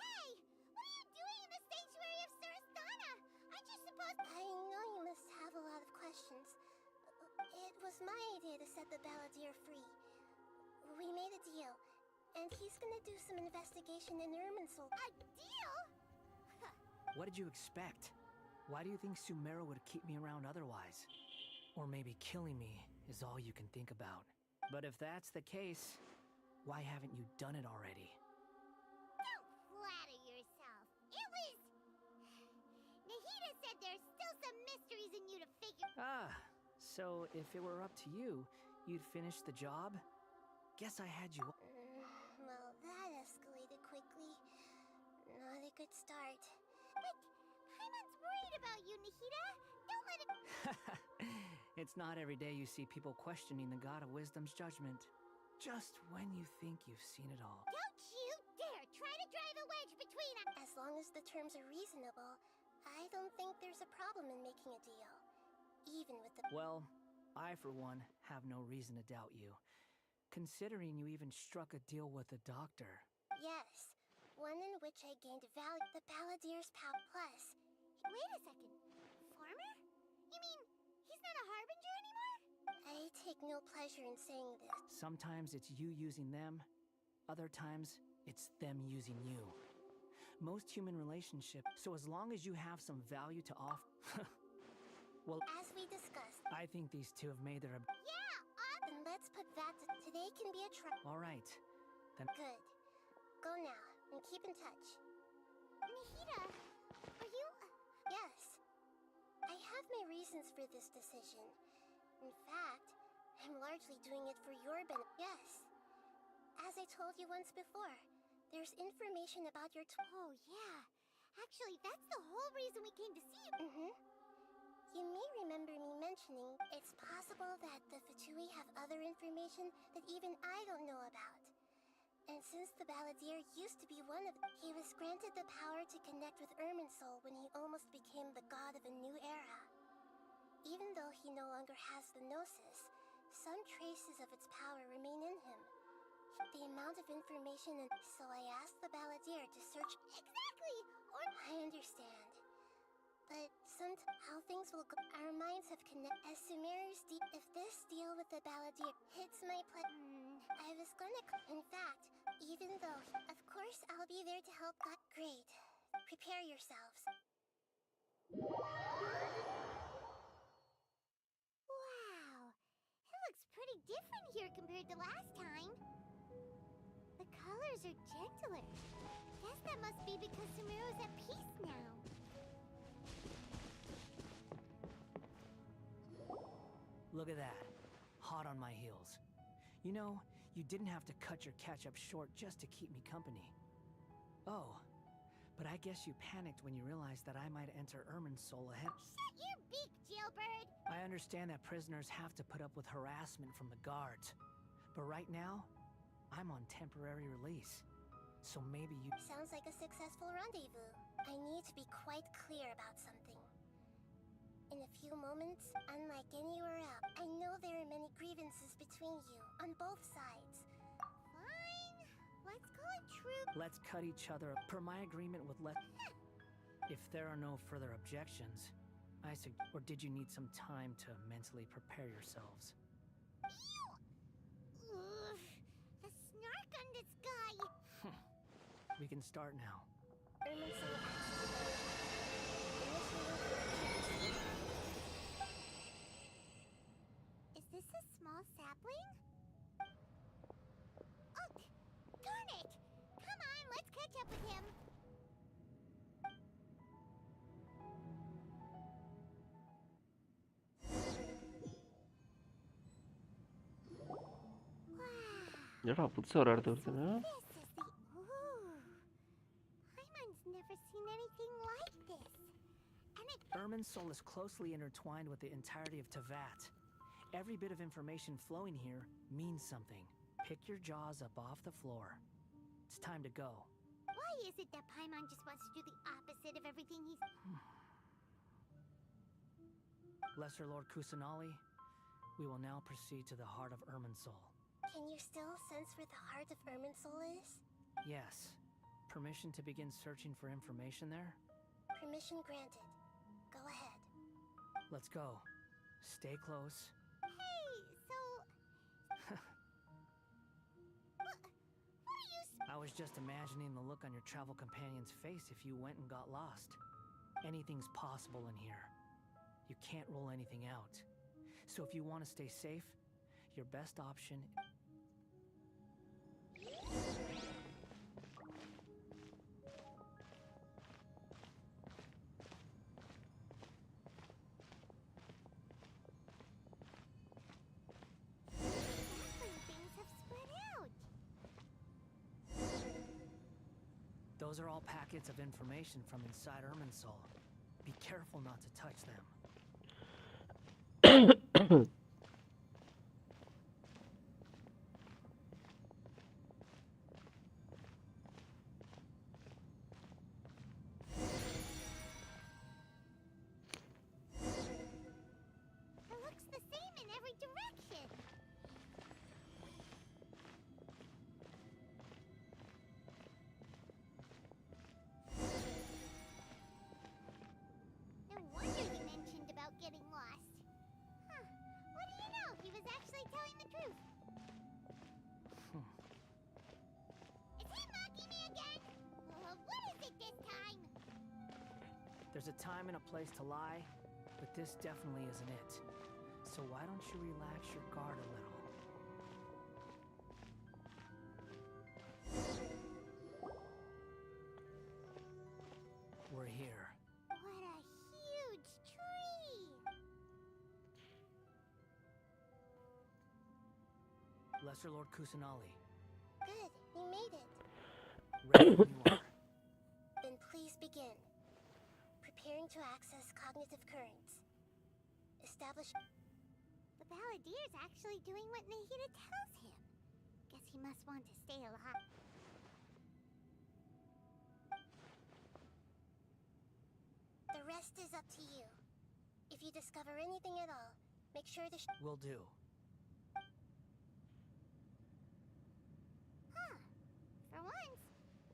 Hey! What are you doing in the sanctuary of Surasthana? Aren't you supposed... I know you must have a lot of questions. It was my idea to set the Balladeer free. We made a deal. And he's gonna do some investigation in Irminsul. A deal? What did you expect? Why do you think Sumeru would keep me around otherwise? Or maybe killing me is all you can think about. But if that's the case, why haven't you done it already? Don't flatter yourself. It was... Nahida said there's still some mysteries in you to figure... So if it were up to you, you'd finish the job? Guess I had you... Well, that escalated quickly. Not a good start. But Paimon's worried about you, Nahida. Don't let him... It's not every day you see people questioning the God of Wisdom's judgment. Just when you think you've seen it all. Don't you dare try to drive a wedge between us! As long as the terms are reasonable, I don't think there's a problem in making a deal. Even with the... Well, I for one have no reason to doubt you. Considering you even struck a deal with the doctor. Yes, one in which I gained value. The Balladeer's power plus. Wait a second. Farmer? You mean he's not a harbinger anymore? I take no pleasure in saying this. Sometimes it's you using them, other times it's them using you. Most human relationships, so as long as you have some value to offer... Well, as we discussed, I think these two have made their... Yeah, then let's put that to... Today can be a try. All right, then... Good. Go now, and keep in touch. Nahida, are you... Yes. I have my reasons for this decision. In fact, I'm largely doing it for your benefit. Yes. As I told you once before, there's information about your... Oh, yeah. Actually, that's the whole reason we came to see you. Mm-hmm. You may remember me mentioning it's possible that the Fatui have other information that even I don't know about. And since the Balladeer used to be one of... He was granted the power to connect with Irminsul when he almost became the god of a new era. Even though he no longer has the Gnosis, some traces of its power remain in him. The amount of information and... So I asked the Balladeer to search... Exactly! Or... I understand. But how things will go... Our minds have connected... As Sumeru's if this deal with the Balladeer hits my I was gonna... In fact, even though... Of course I'll be there to help God... Great. Prepare yourselves. Wow! It looks pretty different here compared to last time. The colors are gentler. Guess that must be because Sumeru's at peace now. Look at that. Hot on my heels. You know, you didn't have to cut your catch-up short just to keep me company. Oh, but I guess you panicked when you realized that I might enter Irminsul ahead. Shut your beak, jailbird! I understand that prisoners have to put up with harassment from the guards. But right now, I'm on temporary release. So maybe you... Sounds like a successful rendezvous. I need to be quite clear about something. In a few moments, unlike anywhere else, I know there are many grievances between you, on both sides. Fine. Let's call it true. Let's cut each other per my agreement with If there are no further objections, or did you need some time to mentally prepare yourselves? Ew! Ugh, the snark on this guy! We can start now. Is this a small sapling? Oh, darn it! Come on, let's catch up with him. என்னடா புதுசா ஒரு இடத்துல இருக்குன்னு Paimon's never seen anything like this. And Irminsul is closely intertwined with the entirety of Teyvat. Every bit of information flowing here means something. Pick your jaws up off the floor. It's time to go. Why is it that Paimon just wants to do the opposite of everything he's... Lesser Lord Kusanali, we will now proceed to the heart of Irminsul. Can you still sense where the heart of Irminsul is? Yes. Permission to begin searching for information there? Permission granted. Go ahead. Let's go. Stay close. Hey, so... what are you... I was just imagining the look on your travel companion's face if you went and got lost. Anything's possible in here. You can't rule anything out. So if you want to stay safe, your best option... Those are all packets of information from inside Irminsul. Be careful not to touch them. It looks the same in every direction. No wonder he mentioned about getting lost. Huh. What do you know? He was actually telling the truth. Is he mocking me again? What is it this time? There's a time and a place to lie, but this definitely isn't it. So why don't you relax your guard a little? We're here. What a huge tree! Lesser Lord Kusanali. Good, you made it. Ready when you are. Then please begin. Preparing to access cognitive currents. Establish... The Balladier's actually doing what Nahida tells him. Guess he must want to stay alive. rest is up to you. If you discover anything at all, make sure to Will do. Huh. For once,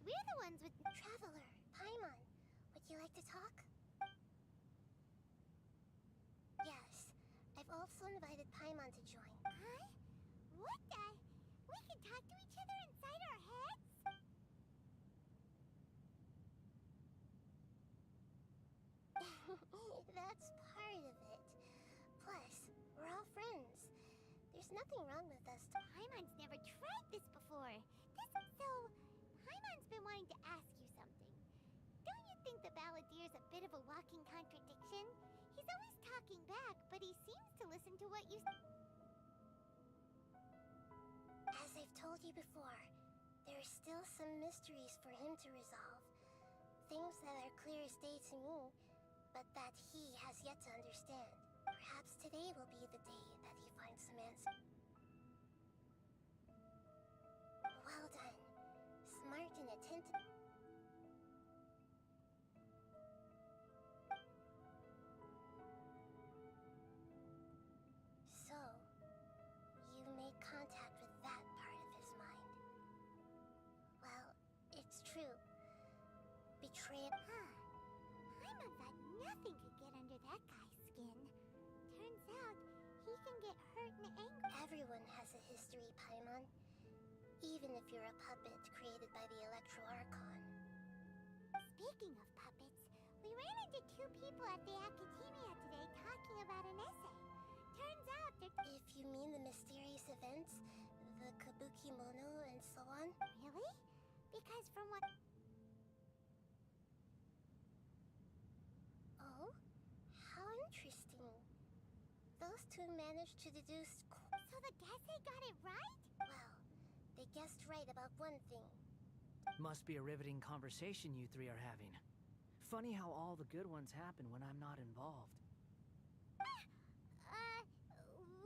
we're the ones with... Traveler, Paimon, would you like to talk? Yes, I've also invited Paimon to join. Huh? What the? We can talk to each other inside our heads? That's part of it. Plus, we're all friends. There's nothing wrong with us. Paimon's never tried this before. So, Paimon's been wanting to ask you something. Don't you think the Balladier's a bit of a walking contradiction? He's always talking back, but he seems to listen to what you... As I've told you before, there are still some mysteries for him to resolve. Things that are clear as day to me, but that he has yet to understand. Perhaps today will be the day that he finds some answer. Well done. Smart and attentive. So, you made contact with that part of his mind. Well, it's true. Betrayal. Huh. Paimon thought nothing could get under that guy's skin. Turns out, he can get hurt and angry. Everyone has a history, Paimon. Even if you're a puppet created by the Electro Archon. Speaking of puppets, we ran into two people at the Academia today talking about an essay. Turns out that... If you mean the mysterious events, the Kabuki Mono and so on. Really? Because from what... Oh? How interesting. Those two managed to deduce... So the Gase got it right? Well, they guessed right about one thing. Must be a riveting conversation you three are having. Funny how all the good ones happen when I'm not involved.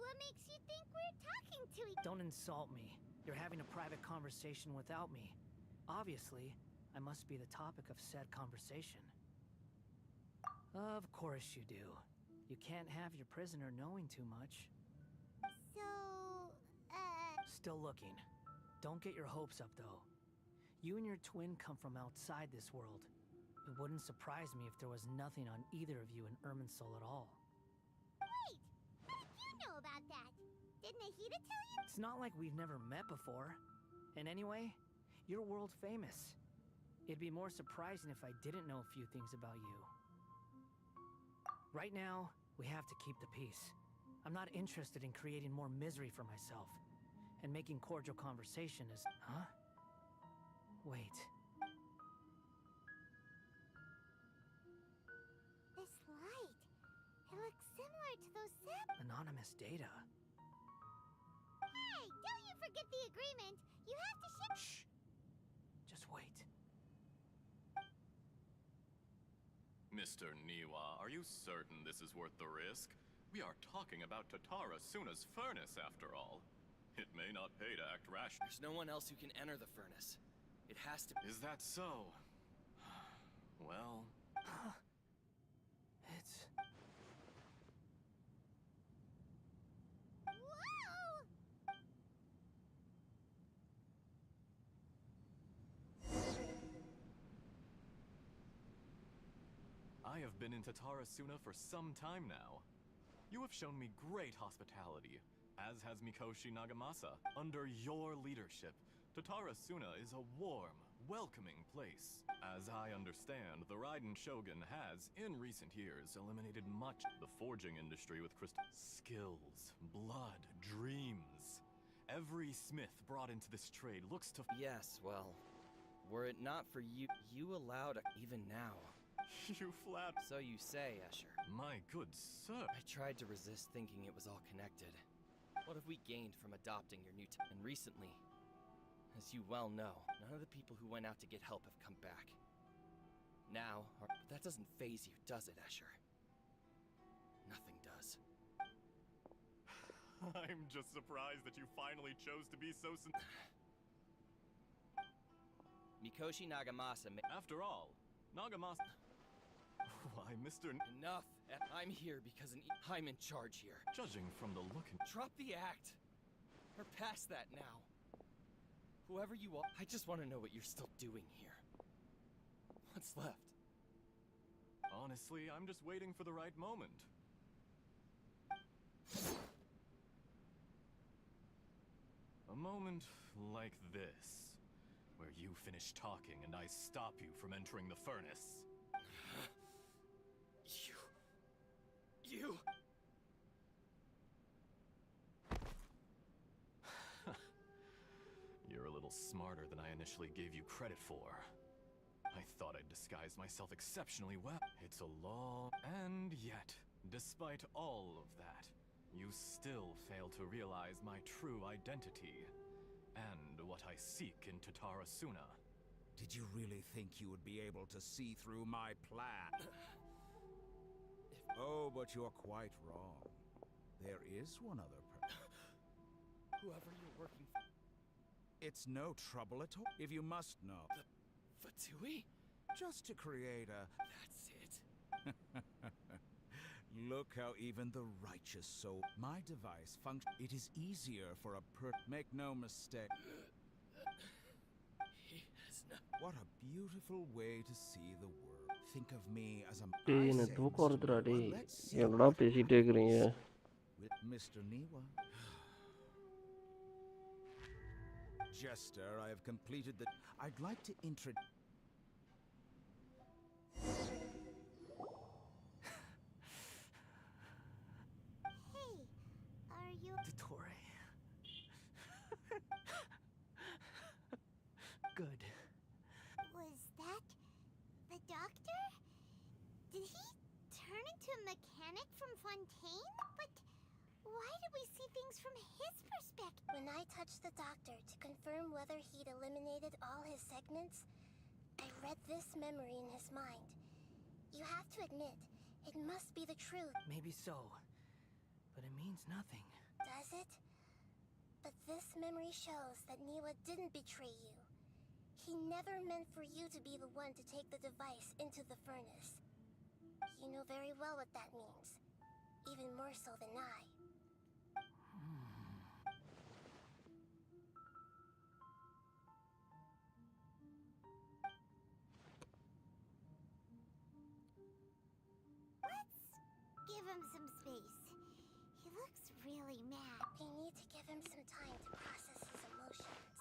What makes you think we're talking to each... Don't insult me. You're having a private conversation without me. Obviously, I must be the topic of said conversation. Of course you do. You can't have your prisoner knowing too much. So, Still looking. Don't get your hopes up, though. You and your twin come from outside this world. It wouldn't surprise me if there was nothing on either of you in Irminsul at all. Wait! How did you know about that? Didn't Nahida tell you? It's not like we've never met before. And anyway, you're world famous. It'd be more surprising if I didn't know a few things about you. Right now, we have to keep the peace. I'm not interested in creating more misery for myself. And making cordial conversation is... Huh? Wait. This light. It looks similar to those Zeb... Anonymous data. Hey! Don't you forget the agreement! You have to ship... Shh! Just wait. Mr. Niwa, are you certain this is worth the risk? We are talking about Tatara Suna's furnace, after all. It may not pay to act rash. There's no one else who can enter the furnace. It has to... Is that so? Well... It's... Whoa! I have been in Tatara Suna for some time now. You have shown me great hospitality, as has Mikoshi Nagamasa. Under your leadership, Tatara Suna is a warm, welcoming place. As I understand, the Raiden Shogun has, in recent years, eliminated much the forging industry with crystal skills, blood, dreams. Every smith brought into this trade looks to... Yes, well, were it not for you, allowed even now. You flab... So you say, Escher. My good sir. I tried to resist thinking it was all connected. What have we gained from adopting your new and recently, as you well know, none of the people who went out to get help have come back. Now, but that doesn't faze you, does it, Escher? Nothing does. I'm just surprised that you finally chose to be so Mikoshi Nagamasa After all, Nagamasa... Why, Mr. Enough! I'm here because I'm in charge here. Judging from the look in... Drop the act! We're past that now. Whoever you are, I just want to know what you're still doing here. What's left? Honestly, I'm just waiting for the right moment. A moment like this, where you finish talking and I stop you from entering the furnace. You... You're a little smarter than I initially gave you credit for. I thought I'd disguise myself exceptionally well. It's a long... And yet, despite all of that, you still fail to realize my true identity, and what I seek in Tatarasuna. Did you really think you would be able to see through my plan? Oh, but you're quite wrong. There is one other person. Whoever you're working for. It's no trouble at all, if you must know. The Fatui? Just to create a... That's it. Look how even the righteous soul... My device functions... It is easier for a Make no mistake. He has no... What a beautiful way to see the world. Think of me as a... டேய் எனக்கு தூக்கம் வருதுடா டேய் என்னடா பேசிட்டே இருக்கீங்க With Mr. Niwa. Jester, I have completed the... I'd like to introduce... Hey, are you... Dottore. Good. Was that the doctor? Did he turn into a mechanic from Fontaine? But why did we see things from his perspective? When I touched the doctor to confirm whether he'd eliminated all his segments, I read this memory in his mind. You have to admit, it must be the truth. Maybe so, but it means nothing. Does it? But this memory shows that Niwa didn't betray you. He never meant for you to be the one to take the device into the furnace. You know very well what that means. Even more so than I. Let's give him some space. He looks really mad. We need to give him some time to process his emotions.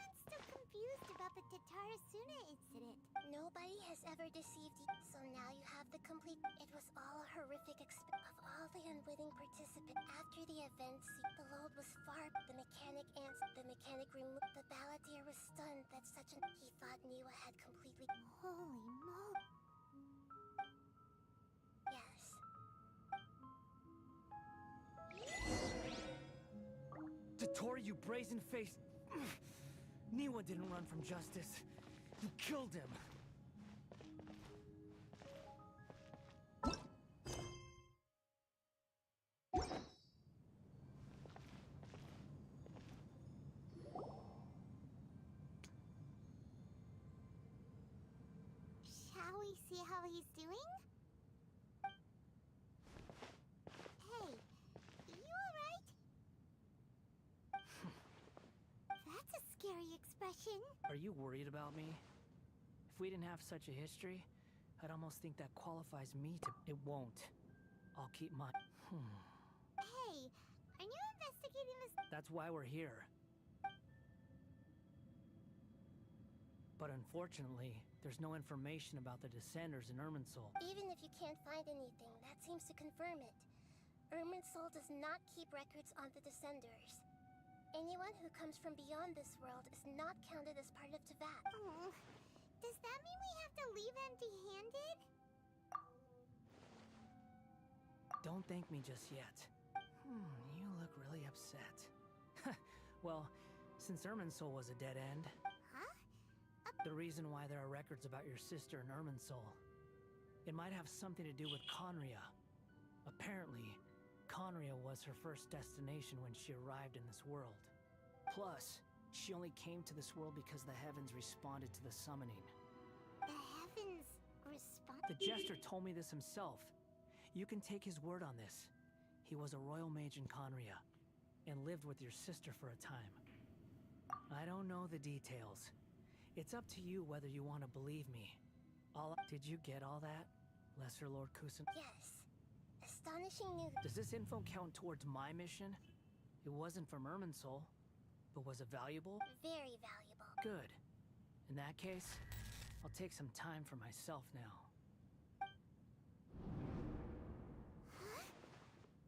I'm still confused about the Tatarasuna incident. Nobody has ever deceived you, so now you have the complete... It was all a horrific of all the unwitting participants. After the events, the load was far... The mechanic removed... The balladeer was stunned that such an... He thought Niwa had completely... Holy moly. Yes. Dottore, you brazen-faced... Niwa didn't run from justice. You killed him. Shall we see how he's doing? Hey, you alright? That's a scary expression. Are you worried about me? If we didn't have such a history, I'd almost think that qualifies me to... It won't. I'll keep my... Hey, are you investigating this? That's why we're here. But unfortunately, there's no information about the Descenders in Irminsul. Even if you can't find anything, that seems to confirm it. Irminsul does not keep records on the Descenders. Anyone who comes from beyond this world is not counted as part of Teyvat. Oh, does that mean we have to leave empty-handed? Don't thank me just yet. You look really upset. Well, since Irminsul was a dead end... Huh? The reason why there are records about your sister in Irminsul. It might have something to do with Conria. Apparently, Conria was her first destination when she arrived in this world. Plus, she only came to this world because the heavens responded to the summoning. The heavens... The Jester told me this himself. You can take his word on this. He was a royal mage in Conria, and lived with your sister for a time. I don't know the details. It's up to you whether you want to believe me. Did you get all that, Lesser Lord Kusan? Yes. Astonishing news. Does this info count towards my mission? It wasn't from Irminsul, but was it valuable? Very valuable. Good. In that case, I'll take some time for myself now. Huh?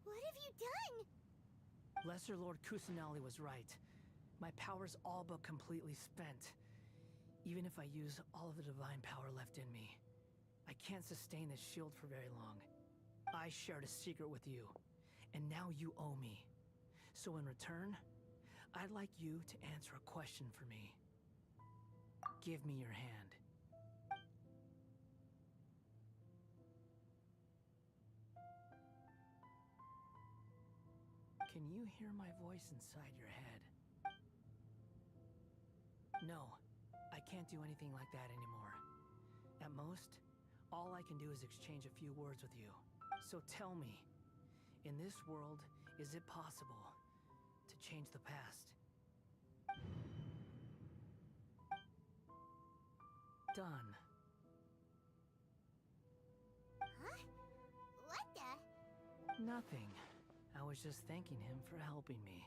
What have you done? Lesser Lord Kusanali was right. My power's all but completely spent. Even if I use all of the divine power left in me, I can't sustain this shield for very long. I shared a secret with you, and now you owe me. So in return, I'd like you to answer a question for me. Give me your hand. Can you hear my voice inside your head? No, I can't do anything like that anymore. At most, all I can do is exchange a few words with you. So tell me, in this world, is it possible to change the past? Done. Huh? What the? Nothing. I was just thanking him for helping me.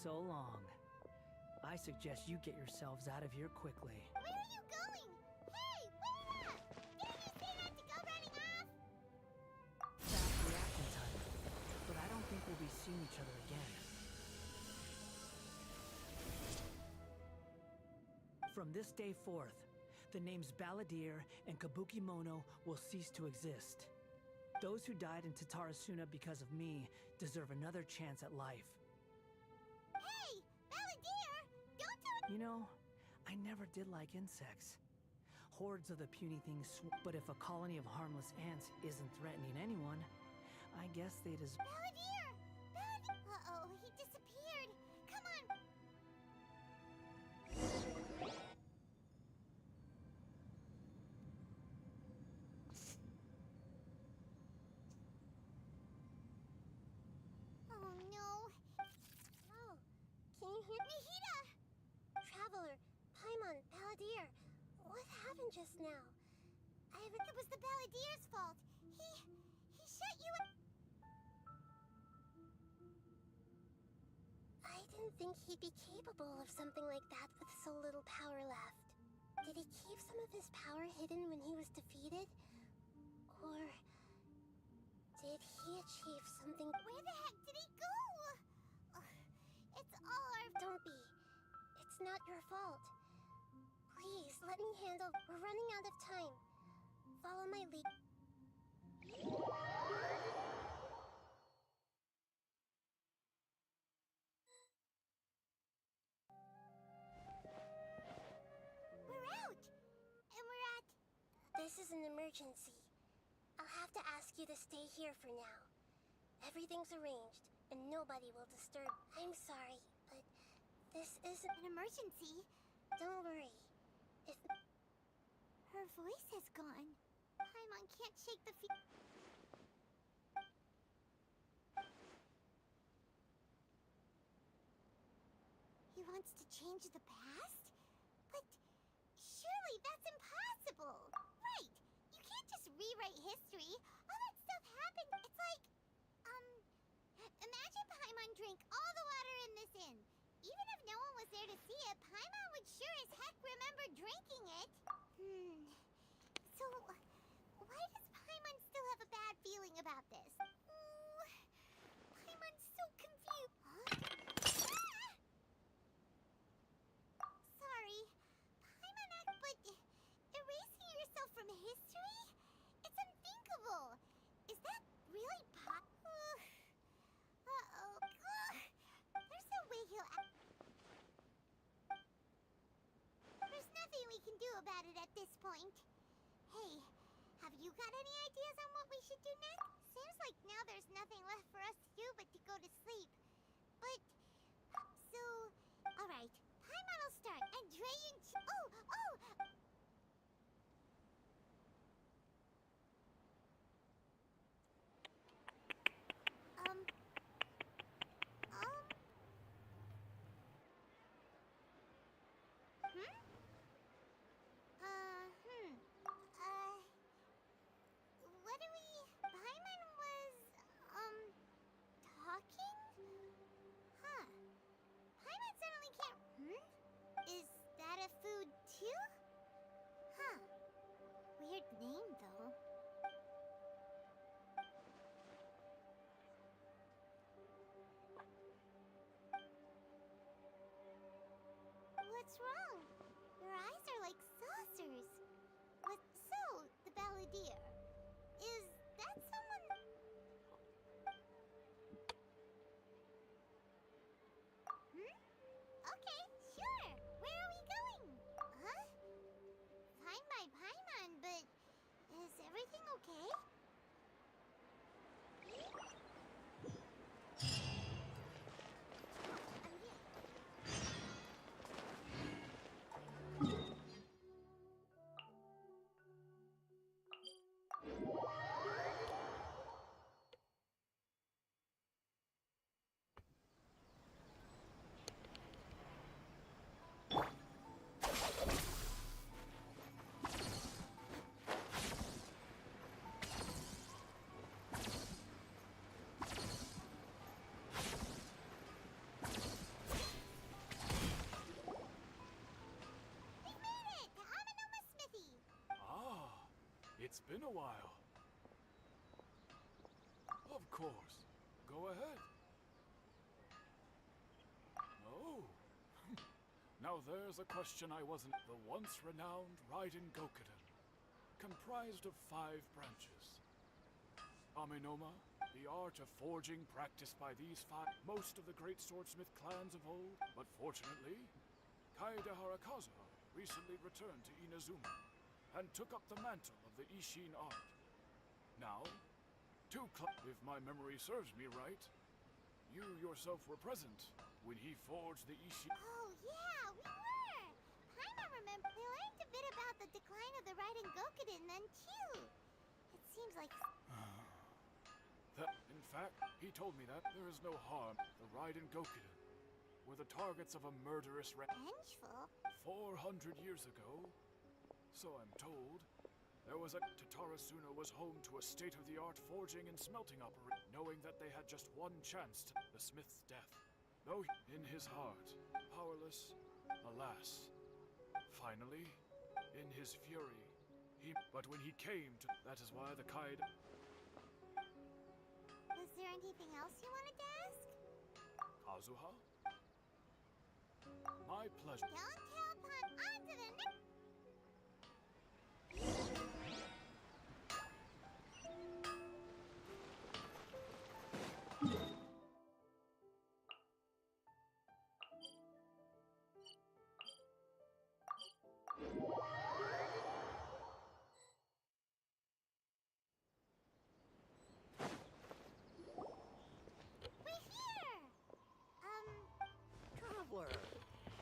So long. I suggest you get yourselves out of here quickly. Where are you going? Hey, wait up! Didn't you say not to go running off? Fast reaction time. But I don't think we'll be seeing each other again. From this day forth, the names Balladeer and Kabukimono will cease to exist. Those who died in Tatarasuna because of me deserve another chance at life. Hey, Balladeer! Don't do it! You know, I never did like insects. Hordes of the puny things but if a colony of harmless ants isn't threatening anyone, I guess they deserve— Balladeer! Uh-oh, he disappeared! Come on! Oh no! Oh, can you hear Nihida? Traveler, Paimon, Balladeer, what happened just now? It was the Balladeer's fault. He shut you in. I didn't think he'd be capable of something like that with so little power left. Did he keep some of his power hidden when he was defeated? Or did he achieve something? Where the heck did he go? It's all our— Don't be. It's not your fault. Please, let me handle— We're running out of time. Follow my lead. We're out! And we're at— This is an emergency. I'll have to ask you to stay here for now. Everything's arranged, and nobody will disturb— I'm sorry, but this isn't— An emergency? Don't worry. If— Her voice has gone. Paimon can't shake the He wants to change the past? But surely that's impossible! Right! You can't just rewrite history. All that stuff happened. It's like, imagine Paimon drank all the water in this inn. Even if no one was there to see it, Paimon would sure as heck remember drinking it. So, why does Paimon still have a bad feeling about this? Paimon's so confused. Huh? Sorry. Paimon but erasing yourself from history? It's unthinkable. Is that really Uh-oh. There's no way he'll There's nothing we can do about it at this point. Hey, have you got any ideas on what we should do next? Seems like now there's nothing left for us to do but to go to sleep. Alright, Paimon will start, and Drayan... Oh! What do we... Paimon was, talking? Huh. Paimon suddenly can't... Is that a food too? Huh. Weird name, though. What's wrong? Your eyes are like saucers. What? So, the balladeer. Is that someone... Okay, sure. Where are we going? Huh? Find my Paimon, but... Is everything okay? It's been a while. Of course. Go ahead. Oh. Now there's a question I wasn't... The once renowned Raiden Gokuden, comprised of 5 branches. Amenoma, the art of forging practiced by these 5... Most of the great swordsmith clans of old, but fortunately, Kaedehara Kazuha recently returned to Inazuma and took up the mantle of the Ishin art. Now, if my memory serves me right, you yourself were present when he forged the Ishin... Oh, yeah, we were! Paimon remember... We learned a bit about the decline of the Raiden Gokuden then, too. It seems like... In fact, he told me that there is no harm. The Raiden Gokuden were the targets of a murderous... Vengeful? 400 years ago, so I'm told, there was a... Tatarasuna was home to a state-of-the-art forging and smelting operation, knowing that they had just one chance to... the smith's death. Though in his heart, powerless, alas. Finally, in his fury, he... But when he came to... That is why the Kaid... Was there anything else you wanted to ask? Kazuha? My pleasure. Don't tell Pun. On to the next...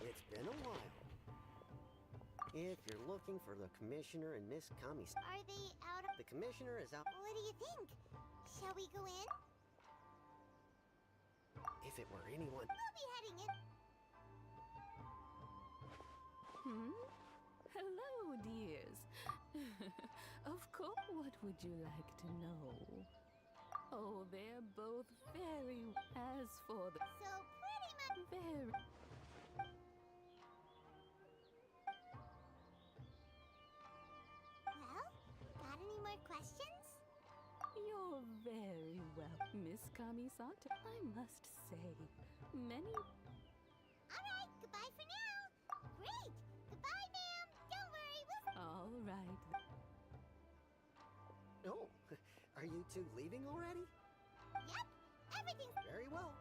It's been a while. If you're looking for the Commissioner and Miss Kami... Are they out of... The Commissioner is out... What do you think? Shall we go in? If it were anyone... We'll be heading in. Hello, dears. Of course, what would you like to know? Oh, they're both very... As for the... So pretty much... Very... Well, got any more questions? You're very well, Miss Kami-santa. I must say, many... Alright, goodbye for now. Great! Goodbye, ma'am. Don't worry, we'll... All right. Oh, are you two leaving already? Yep, everything's... Very well.